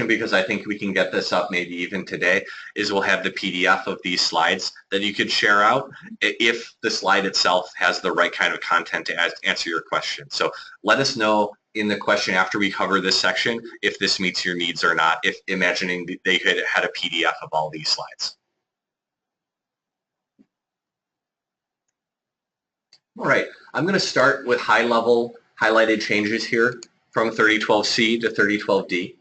because I think we can get this up maybe even today, is we'll have the PDF of these slides that you could share out if the slide itself has the right kind of content to answer your question. So let us know in the question after we cover this section if this meets your needs or not, if imagining they had a PDF of all these slides. All right, I'm going to start with high-level highlighted changes here from 3012C to 3012D.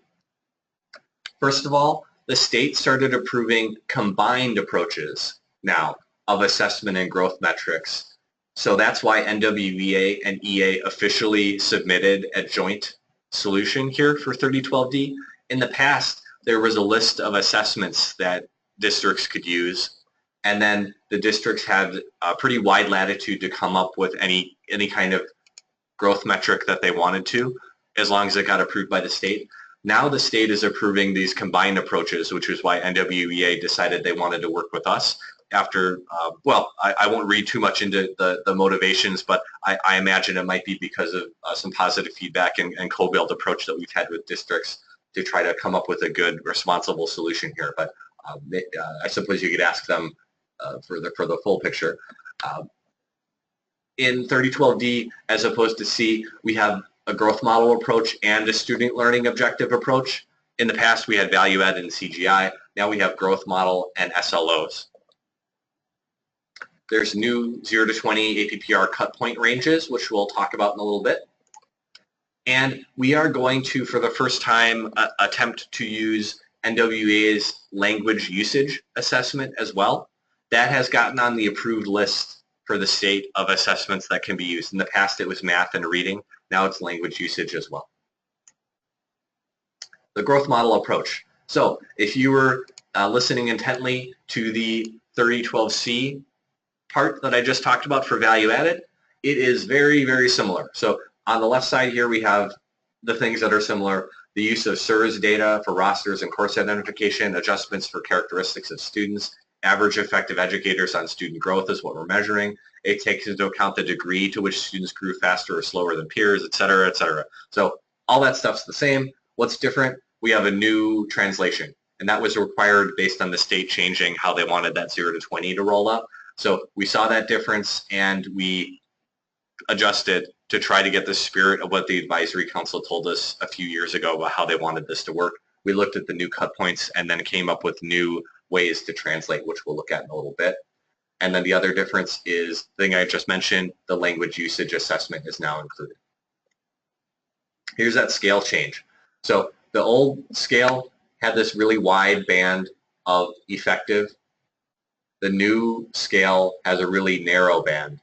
First of all, the state started approving combined approaches now of assessment and growth metrics. So that's why NWEA and EA officially submitted a joint solution here for 3012D. In the past, there was a list of assessments that districts could use, and then the districts had a pretty wide latitude to come up with any kind of growth metric that they wanted to, as long as it got approved by the state. Now the state is approving these combined approaches, which is why NWEA decided they wanted to work with us. After, well, I won't read too much into the motivations, but I imagine it might be because of some positive feedback and co-build approach that we've had with districts to try to come up with a good, responsible solution here. But I suppose you could ask them for the full picture. In 3012D, as opposed to C, we have a growth model approach and a student learning objective approach. In the past, we had value add and CGI. Now we have growth model and SLOs. There's new 0 to 20 APPR cut point ranges, which we'll talk about in a little bit. And we are going to, for the first time, attempt to use NWEA's language usage assessment as well. That has gotten on the approved list for the state of assessments that can be used. In the past, it was math and reading. Now it's language usage as well. The growth model approach. So if you were listening intently to the 3012C part that I just talked about for value added, it is very, very similar. So on the left side here, we have the things that are similar. The use of SIRS data for rosters and course identification, adjustments for characteristics of students, average effective educators on student growth is what we're measuring. It takes into account the degree to which students grew faster or slower than peers, et cetera, et cetera. So all that stuff's the same. What's different? We have a new translation, and that was required based on the state changing how they wanted that 0 to 20 to roll up. So we saw that difference, and we adjusted to try to get the spirit of what the advisory council told us a few years ago about how they wanted this to work. We looked at the new cut points and then came up with new ways to translate, which we'll look at in a little bit. And then the other difference is the thing I just mentioned, the language usage assessment is now included. Here's that scale change. So the old scale had this really wide band of effective. The new scale has a really narrow band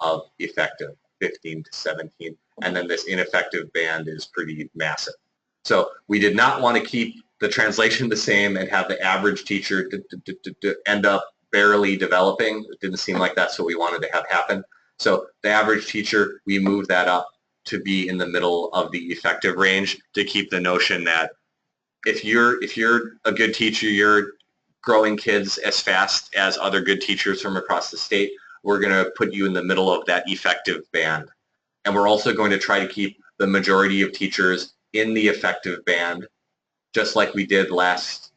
of effective, 15 to 17, and then this ineffective band is pretty massive. So we did not want to keep the translation the same and have the average teacher to end up barely developing. It didn't seem like that's what we wanted to have happen. So the average teacher, we moved that up to be in the middle of the effective range to keep the notion that if you're a good teacher, you're growing kids as fast as other good teachers from across the state, we're going to put you in the middle of that effective band. And we're also going to try to keep the majority of teachers in the effective band, just like we did last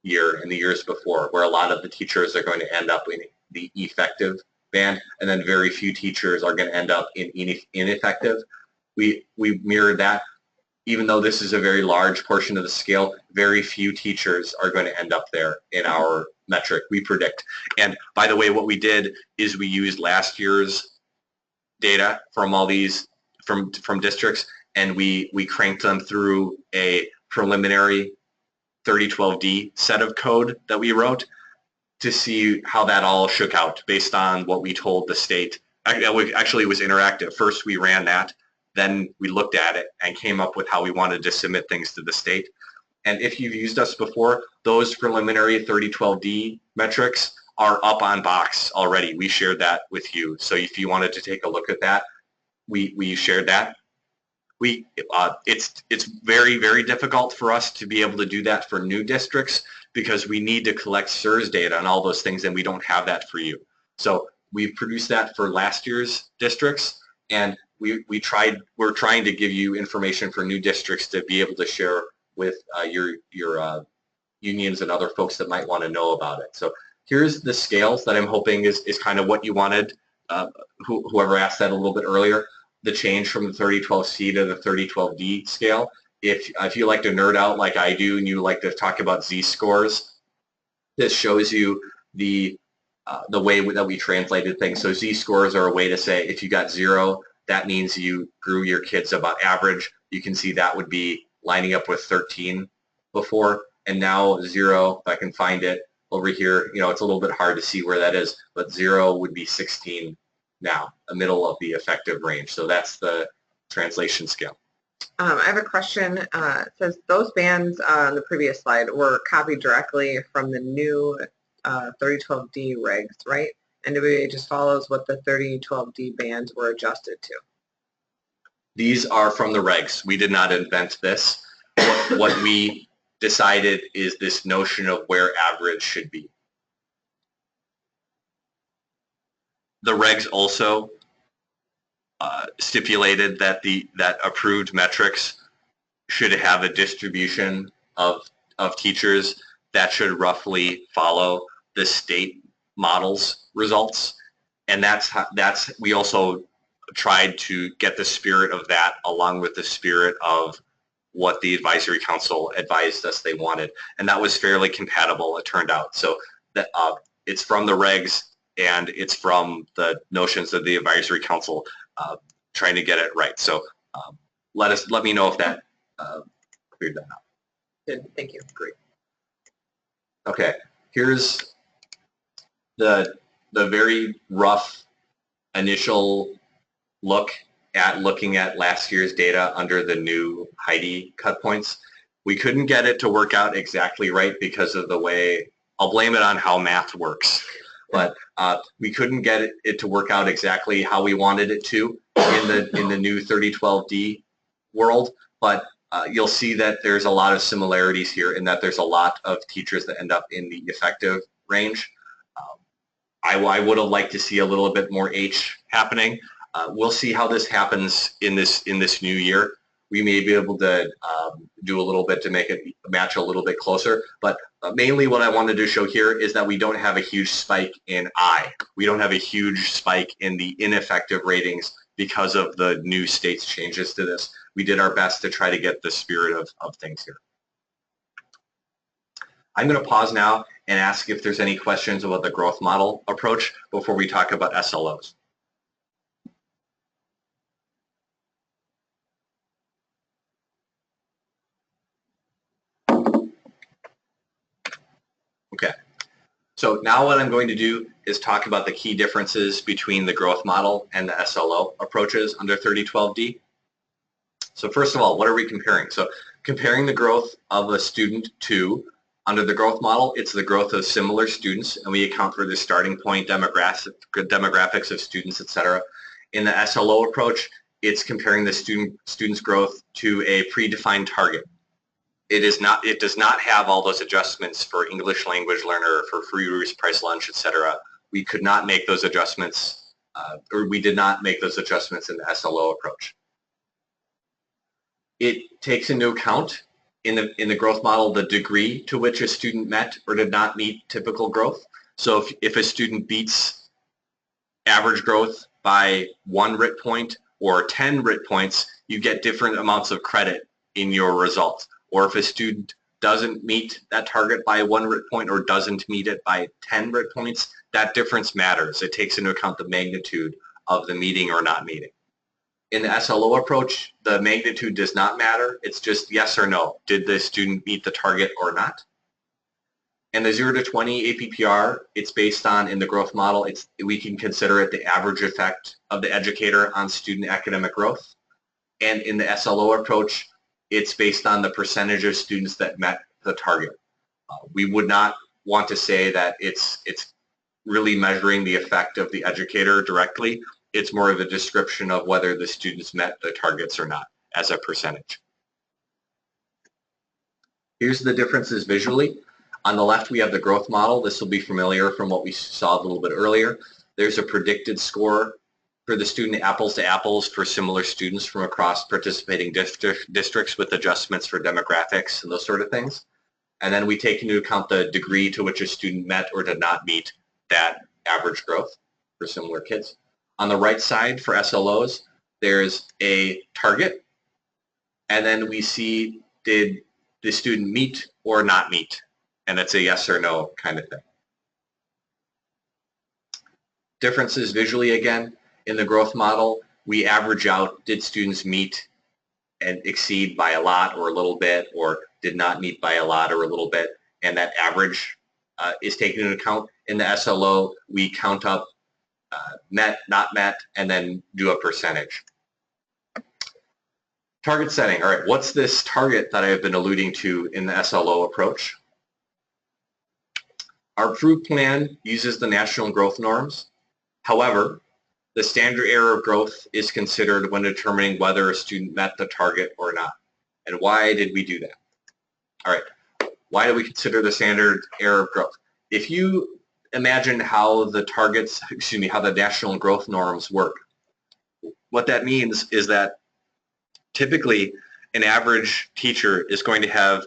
year and the years before, where a lot of the teachers are going to end up in the effective band, and then very few teachers are going to end up in ineffective. We mirrored that even though this is a very large portion of the scale, very few teachers are going to end up there in our metric, we predict. And by the way, what we did is we used last year's data from all these, from districts, and we cranked them through a preliminary 3012D set of code that we wrote to see how that all shook out based on what we told the state. Actually, it was interactive. First, we ran that. Then we looked at it and came up with how we wanted to submit things to the state. And if you've used us before, those preliminary 3012D metrics are up on Box already. We shared that with you. So if you wanted to take a look at that, we shared that. It's very, very difficult for us to be able to do that for new districts because we need to collect SIRS data and all those things, and we don't have that for you. So we've produced that for last year's districts, and we're trying to give you information for new districts to be able to share with your unions and other folks that might want to know about it. So here's the scales that I'm hoping is kind of what you wanted, whoever asked that a little bit earlier, the change from the 3012C to the 3012D scale. If you like to nerd out like I do and you like to talk about z-scores, this shows you the way that we translated things. So z-scores are a way to say if you got 0, that means you grew your kids about average. You can see that would be lining up with 13 before, and now 0, if I can find it over here, it's a little bit hard to see where that is, but 0 would be 16 now, the middle of the effective range. So that's the translation scale. I have a question. It says those bands on the previous slide were copied directly from the new 3012D regs, right? NWEA just follows what the 3012D bands were adjusted to. These are from the regs. We did not invent this. What we decided is this notion of where average should be. The regs also stipulated that that approved metrics should have a distribution of teachers that should roughly follow the state model's results, and we also tried to get the spirit of that along with the spirit of what the advisory council advised us they wanted, and that was fairly compatible, it turned out. So that it's from the regs and it's from the notions of the advisory council trying to get it right. So let me know if that cleared that out. Good, thank you. Great. Okay, here's the very rough initial looking at last year's data under the new Heidi cut points. We couldn't get it to work out exactly right because of the way, I'll blame it on how math works, but we couldn't get it to work out exactly how we wanted it to in the new 3012D world, but you'll see that there's a lot of similarities here in that there's a lot of teachers that end up in the effective range. I would have liked to see a little bit more H happening. We'll see how this happens in this new year. We may be able to do a little bit to make it match a little bit closer, but mainly what I wanted to show here is that we don't have a huge spike in I. We don't have a huge spike in the ineffective ratings because of the new state's changes to this. We did our best to try to get the spirit of things here. I'm going to pause now and ask if there's any questions about the growth model approach before we talk about SLOs. Okay, so now what I'm going to do is talk about the key differences between the growth model and the SLO approaches under 3012D. So first of all, what are we comparing? So comparing the growth of a student to, under the growth model, it's the growth of similar students, and we account for the starting point demographics of students, etc. In the SLO approach, it's comparing the student's growth to a predefined target. It does not have all those adjustments for English language learner, for free reduced price lunch, etc. We could not make those adjustments, or we did not make those adjustments in the SLO approach. It takes into account in the growth model the degree to which a student met or did not meet typical growth. So if a student beats average growth by 1 RIT point or 10 RIT points, you get different amounts of credit in your results. Or if a student doesn't meet that target by 1 RIT point or doesn't meet it by 10 RIT points, that difference matters. It takes into account the magnitude of the meeting or not meeting. In the SLO approach, the magnitude does not matter. It's just yes or no. Did the student meet the target or not? And the 0 to 20 APPR, it's based on, in the growth model, we can consider it the average effect of the educator on student academic growth. And in the SLO approach, it's based on the percentage of students that met the target. We would not want to say that it's really measuring the effect of the educator directly. It's more of a description of whether the students met the targets or not as a percentage. Here's the differences visually. On the left, we have the growth model. This will be familiar from what we saw a little bit earlier. There's a predicted score for the student apples to apples for similar students from across participating districts with adjustments for demographics and those sort of things. And then we take into account the degree to which a student met or did not meet that average growth for similar kids. On the right side for SLOs, there's a target, and then we see did the student meet or not meet, and it's a yes or no kind of thing. Differences visually again. In the growth model, we average out did students meet and exceed by a lot or a little bit, or did not meet by a lot or a little bit, and that average is taken into account. In the SLO, we count up met, not met, and then do a percentage. Target setting. All right, what's this target that I've been alluding to in the SLO approach? Our approved plan uses the national growth norms. However, the standard error of growth is considered when determining whether a student met the target or not. And why did we do that? All right, why do we consider the standard error of growth? If you imagine how the targets, how the national growth norms work, what that means is that typically an average teacher is going to have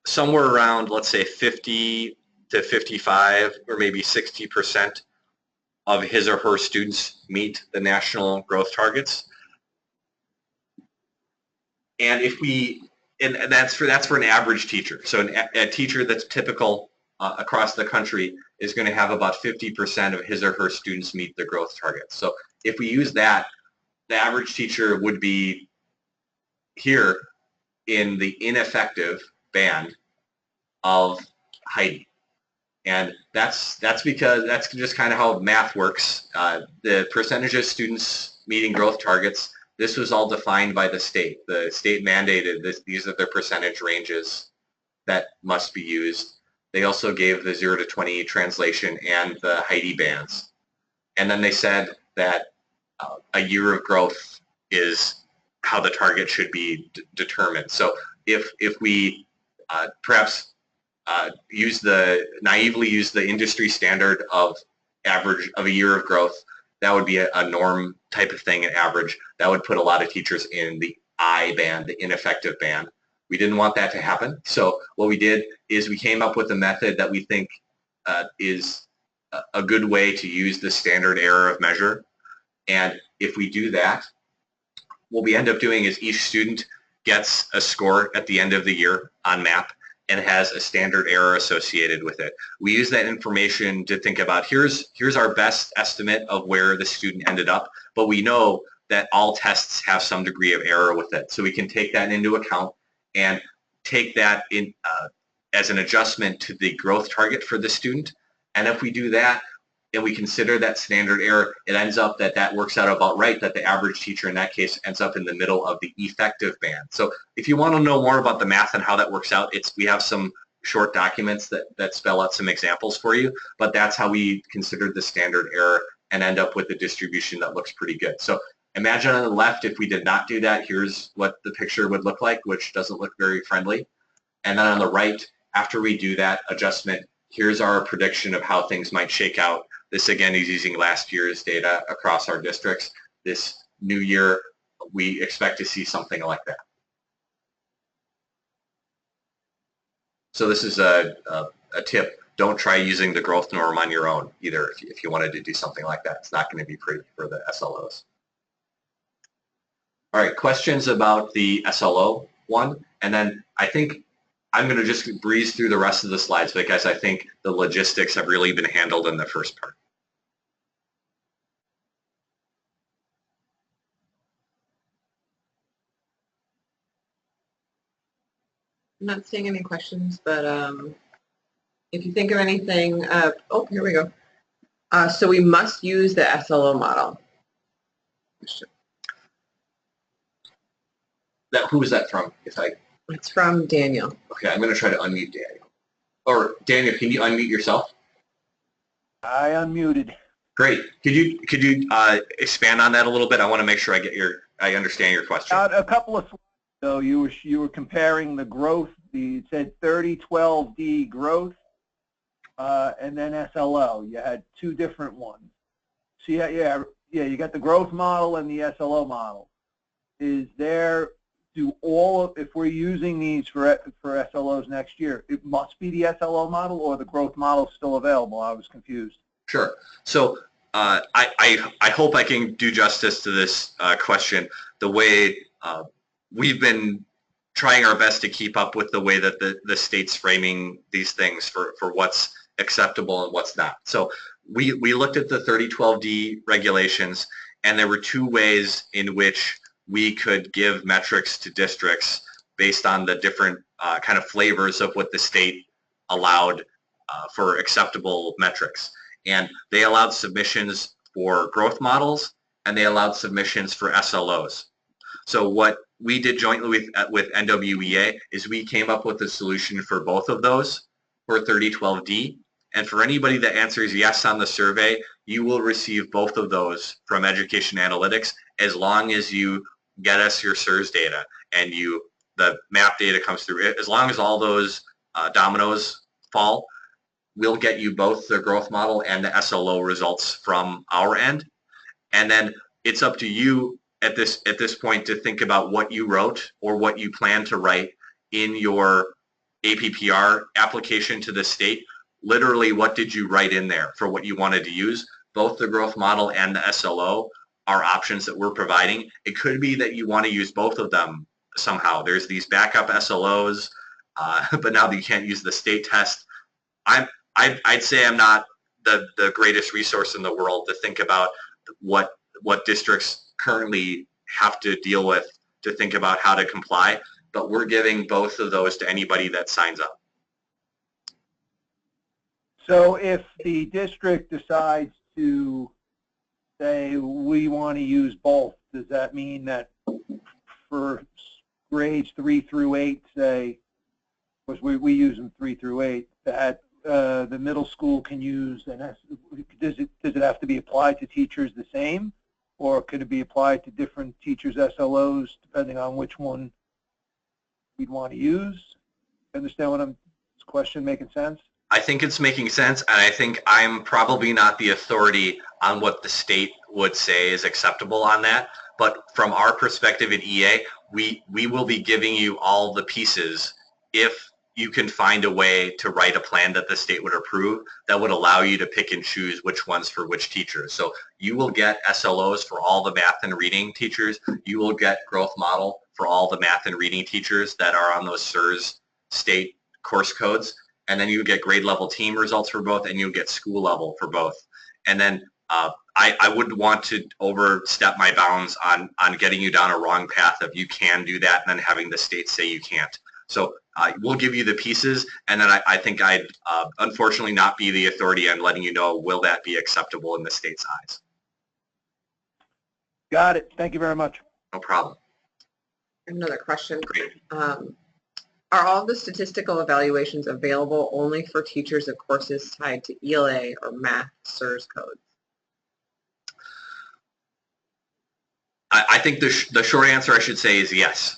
somewhere around, let's say, 50 to 55 or maybe 60% of his or her students meet the national growth targets. And if we, and that's for an average teacher. So a teacher that's typical across the country is going to have about 50% of his or her students meet the growth targets. So if we use that, the average teacher would be here in the ineffective band of Heidi. And that's because that's just kind of how math works. The percentage of students meeting growth targets, this was all defined by the state. The state mandated this, these are the percentage ranges that must be used. They also gave the 0 to 20 translation and the Heidi bands. And then they said that a year of growth is how the target should be determined. So if we perhaps naively use the industry standard of average of a year of growth, that would be a norm type of thing, an average. That would put a lot of teachers in the I band, the ineffective band. We didn't want that to happen. So what we did is we came up with a method that we think is a good way to use the standard error of measure. And if we do that, what we end up doing is each student gets a score at the end of the year on MAP and has a standard error associated with it. We use that information to think about here's our best estimate of where the student ended up, but we know that all tests have some degree of error with it. So we can take that into account and take that in as an adjustment to the growth target for the student. And if we do that, and we consider that standard error, it ends up that works out about right, that the average teacher in that case ends up in the middle of the effective band. So if you want to know more about the math and how that works out, we have some short documents that spell out some examples for you, but that's how we considered the standard error and end up with a distribution that looks pretty good. So imagine on the left, if we did not do that, here's what the picture would look like, which doesn't look very friendly. And then on the right, after we do that adjustment, here's our prediction of how things might shake out. This again is using last year's data across our districts. This new year, we expect to see something like that. So this is a tip. Don't try using the growth norm on your own either if you wanted to do something like that. It's not going to be pretty for the SLOs. All right, questions about the SLO one. And then I think I'm going to just breeze through the rest of the slides because I think the logistics have really been handled in the first part. I'm not seeing any questions, but if you think of anything, oh, here we go. So we must use the SLO model. Who is that from? It's from Daniel. Okay, I'm going to try to unmute Daniel. Or Daniel, can you unmute yourself? I unmuted. Great. Could you expand on that a little bit? I want to make sure I understand your question. A couple of slides ago, you were comparing the growth. It said 3012D growth, and then SLO. You had two different ones. So yeah, you got the growth model and the SLO model. Is there if we're using these for SLOs next year, it must be the SLO model or the growth model still available? I was confused. Sure. So I hope I can do justice to this question. The way we've been trying our best to keep up with the way that the state's framing these things for what's acceptable and what's not. So we looked at the 3012D regulations, and there were two ways in which we could give metrics to districts based on the different kind of flavors of what the state allowed for acceptable metrics. And they allowed submissions for growth models, and they allowed submissions for SLOs. So what we did jointly with NWEA is we came up with a solution for both of those for 3012D. And for anybody that answers yes on the survey, you will receive both of those from Education Analytics as long as you get us your SIRS data and the map data comes through. As long as all those dominoes fall, we'll get you both the growth model and the SLO results from our end. And then it's up to you at this point to think about what you wrote or what you plan to write in your APPR application to the state. Literally, what did you write in there for what you wanted to use? Both the growth model and the SLO are options that we're providing. It could be that you want to use both of them somehow. There's these backup SLOs, but now that you can't use the state test, I'd say I'm not the greatest resource in the world to think about what districts currently have to deal with to think about how to comply, but we're giving both of those to anybody that signs up. So if the district decides to say we want to use both, does that mean that for grades 3 through 8, say, because we use them 3 through 8, that the middle school can use, and does it have to be applied to teachers the same, or could it be applied to different teachers' SLOs depending on which one we'd want to use? Understand what this question making sense? I think it's making sense, and I think I'm probably not the authority on what the state would say is acceptable on that. But from our perspective at EA, we will be giving you all the pieces if you can find a way to write a plan that the state would approve that would allow you to pick and choose which ones for which teachers. So you will get SLOs for all the math and reading teachers. You will get growth model for all the math and reading teachers that are on those SIRS state course codes. And then you get grade level team results for both, and you get school level for both. And then I wouldn't want to overstep my bounds on getting you down a wrong path of you can do that and then having the state say you can't. So we'll give you the pieces, and then I think I'd unfortunately not be the authority on letting you know will that be acceptable in the state's eyes. Got it. Thank you very much. No problem. Another question. Great. Are all the statistical evaluations available only for teachers of courses tied to ELA or math SIRS codes? I think the short answer I should say is yes.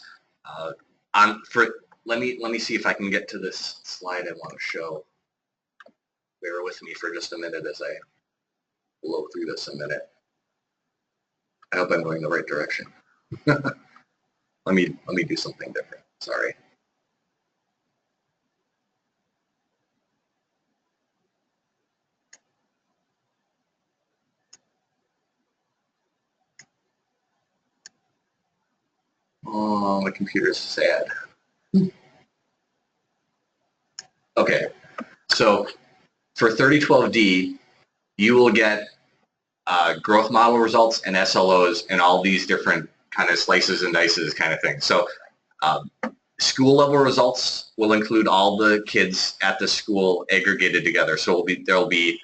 Let me see if I can get to this slide I want to show. Bear with me for just a minute as I blow through this a minute. I hope I'm going the right direction. Let me do something different. Sorry. Oh, my computer's sad. Okay, so for 3012D, you will get growth model results and SLOs and all these different kind of slices and dices kind of thing. So school level results will include all the kids at the school aggregated together. So there'll be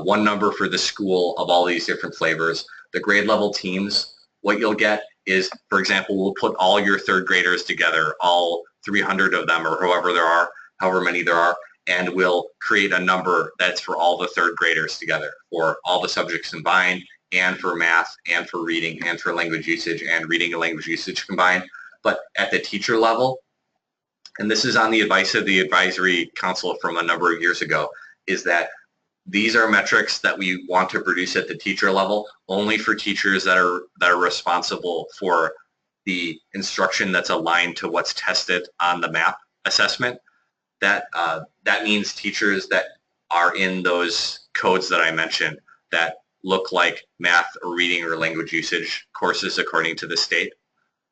one number for the school of all these different flavors. The grade level teams, what you'll get is, for example, we'll put all your third graders together, all 300 of them or however many there are, and we'll create a number that's for all the third graders together, for all the subjects combined, and for math, and for reading, and for language usage, and reading and language usage combined. But at the teacher level, and this is on the advice of the advisory council from a number of years ago, is that these are metrics that we want to produce at the teacher level only for teachers that are responsible for the instruction that's aligned to what's tested on the MAP assessment. That means teachers that are in those codes that I mentioned that look like math or reading or language usage courses according to the state.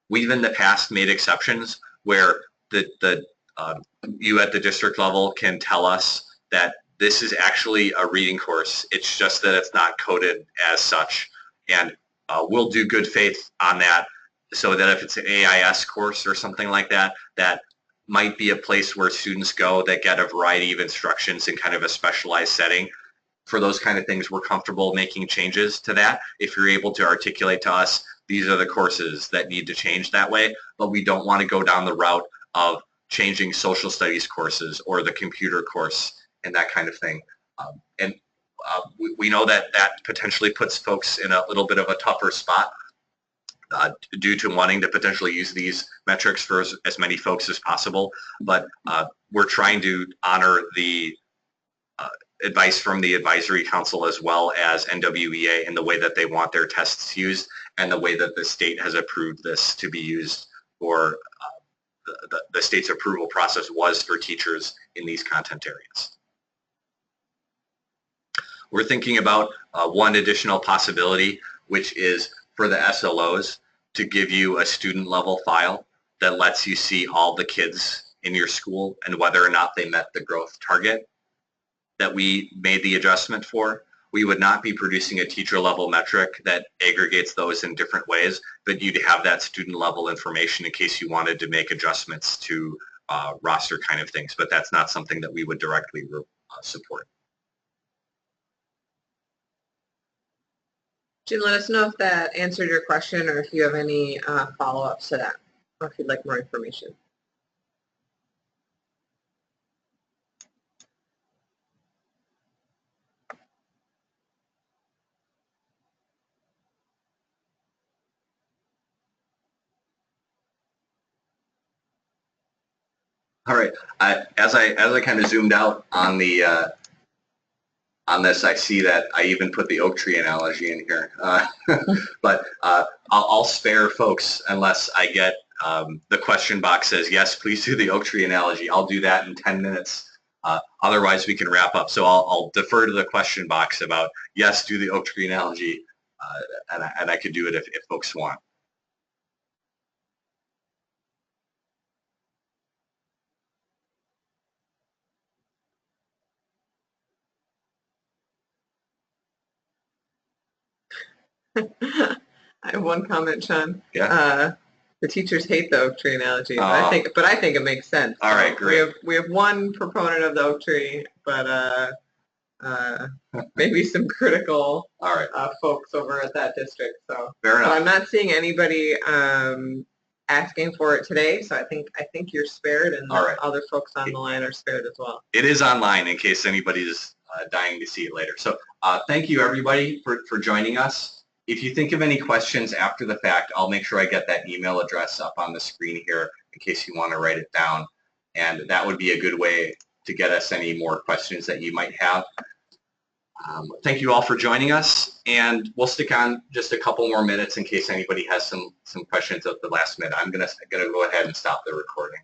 We've in the past made exceptions where you at the district level can tell us that this is actually a reading course. It's just that it's not coded as such. And we'll do good faith on that so that if it's an AIS course or something like that, that might be a place where students go that get a variety of instructions in kind of a specialized setting. For those kind of things, we're comfortable making changes to that. If you're able to articulate to us, these are the courses that need to change that way, but we don't want to go down the route of changing social studies courses or the computer course and that kind of thing. We know that that potentially puts folks in a little bit of a tougher spot due to wanting to potentially use these metrics for as many folks as possible. But we're trying to honor the advice from the advisory council as well as NWEA in the way that they want their tests used and the way that the state has approved this to be used for the state's approval process was for teachers in these content areas. We're thinking about one additional possibility, which is for the SLOs to give you a student level file that lets you see all the kids in your school and whether or not they met the growth target that we made the adjustment for. We would not be producing a teacher level metric that aggregates those in different ways, but you'd have that student level information in case you wanted to make adjustments to roster kind of things, but that's not something that we would directly support. Jen, let us know if that answered your question or if you have any follow-ups to that or if you'd like more information. All right. As I kind of zoomed out on the on this, I see that I even put the oak tree analogy in here. But I'll spare folks unless I get the question box says, yes, please do the oak tree analogy. I'll do that in 10 minutes. Otherwise, we can wrap up. So I'll defer to the question box about, yes, do the oak tree analogy, and I could do it if folks want. I have one comment, Sean. Yeah. The teachers hate the oak tree analogy, but I think it makes sense. All right, great. We have one proponent of the oak tree, but maybe some critical folks over at that district. So fair enough. But I'm not seeing anybody asking for it today, so I think you're spared, and other folks on the line are spared as well. It is online in case anybody's dying to see it later. So thank you everybody for joining us. If you think of any questions after the fact, I'll make sure I get that email address up on the screen here in case you want to write it down. And that would be a good way to get us any more questions that you might have. Thank you all for joining us, and we'll stick on just a couple more minutes in case anybody has some questions at the last minute. I'm gonna go ahead and stop the recording.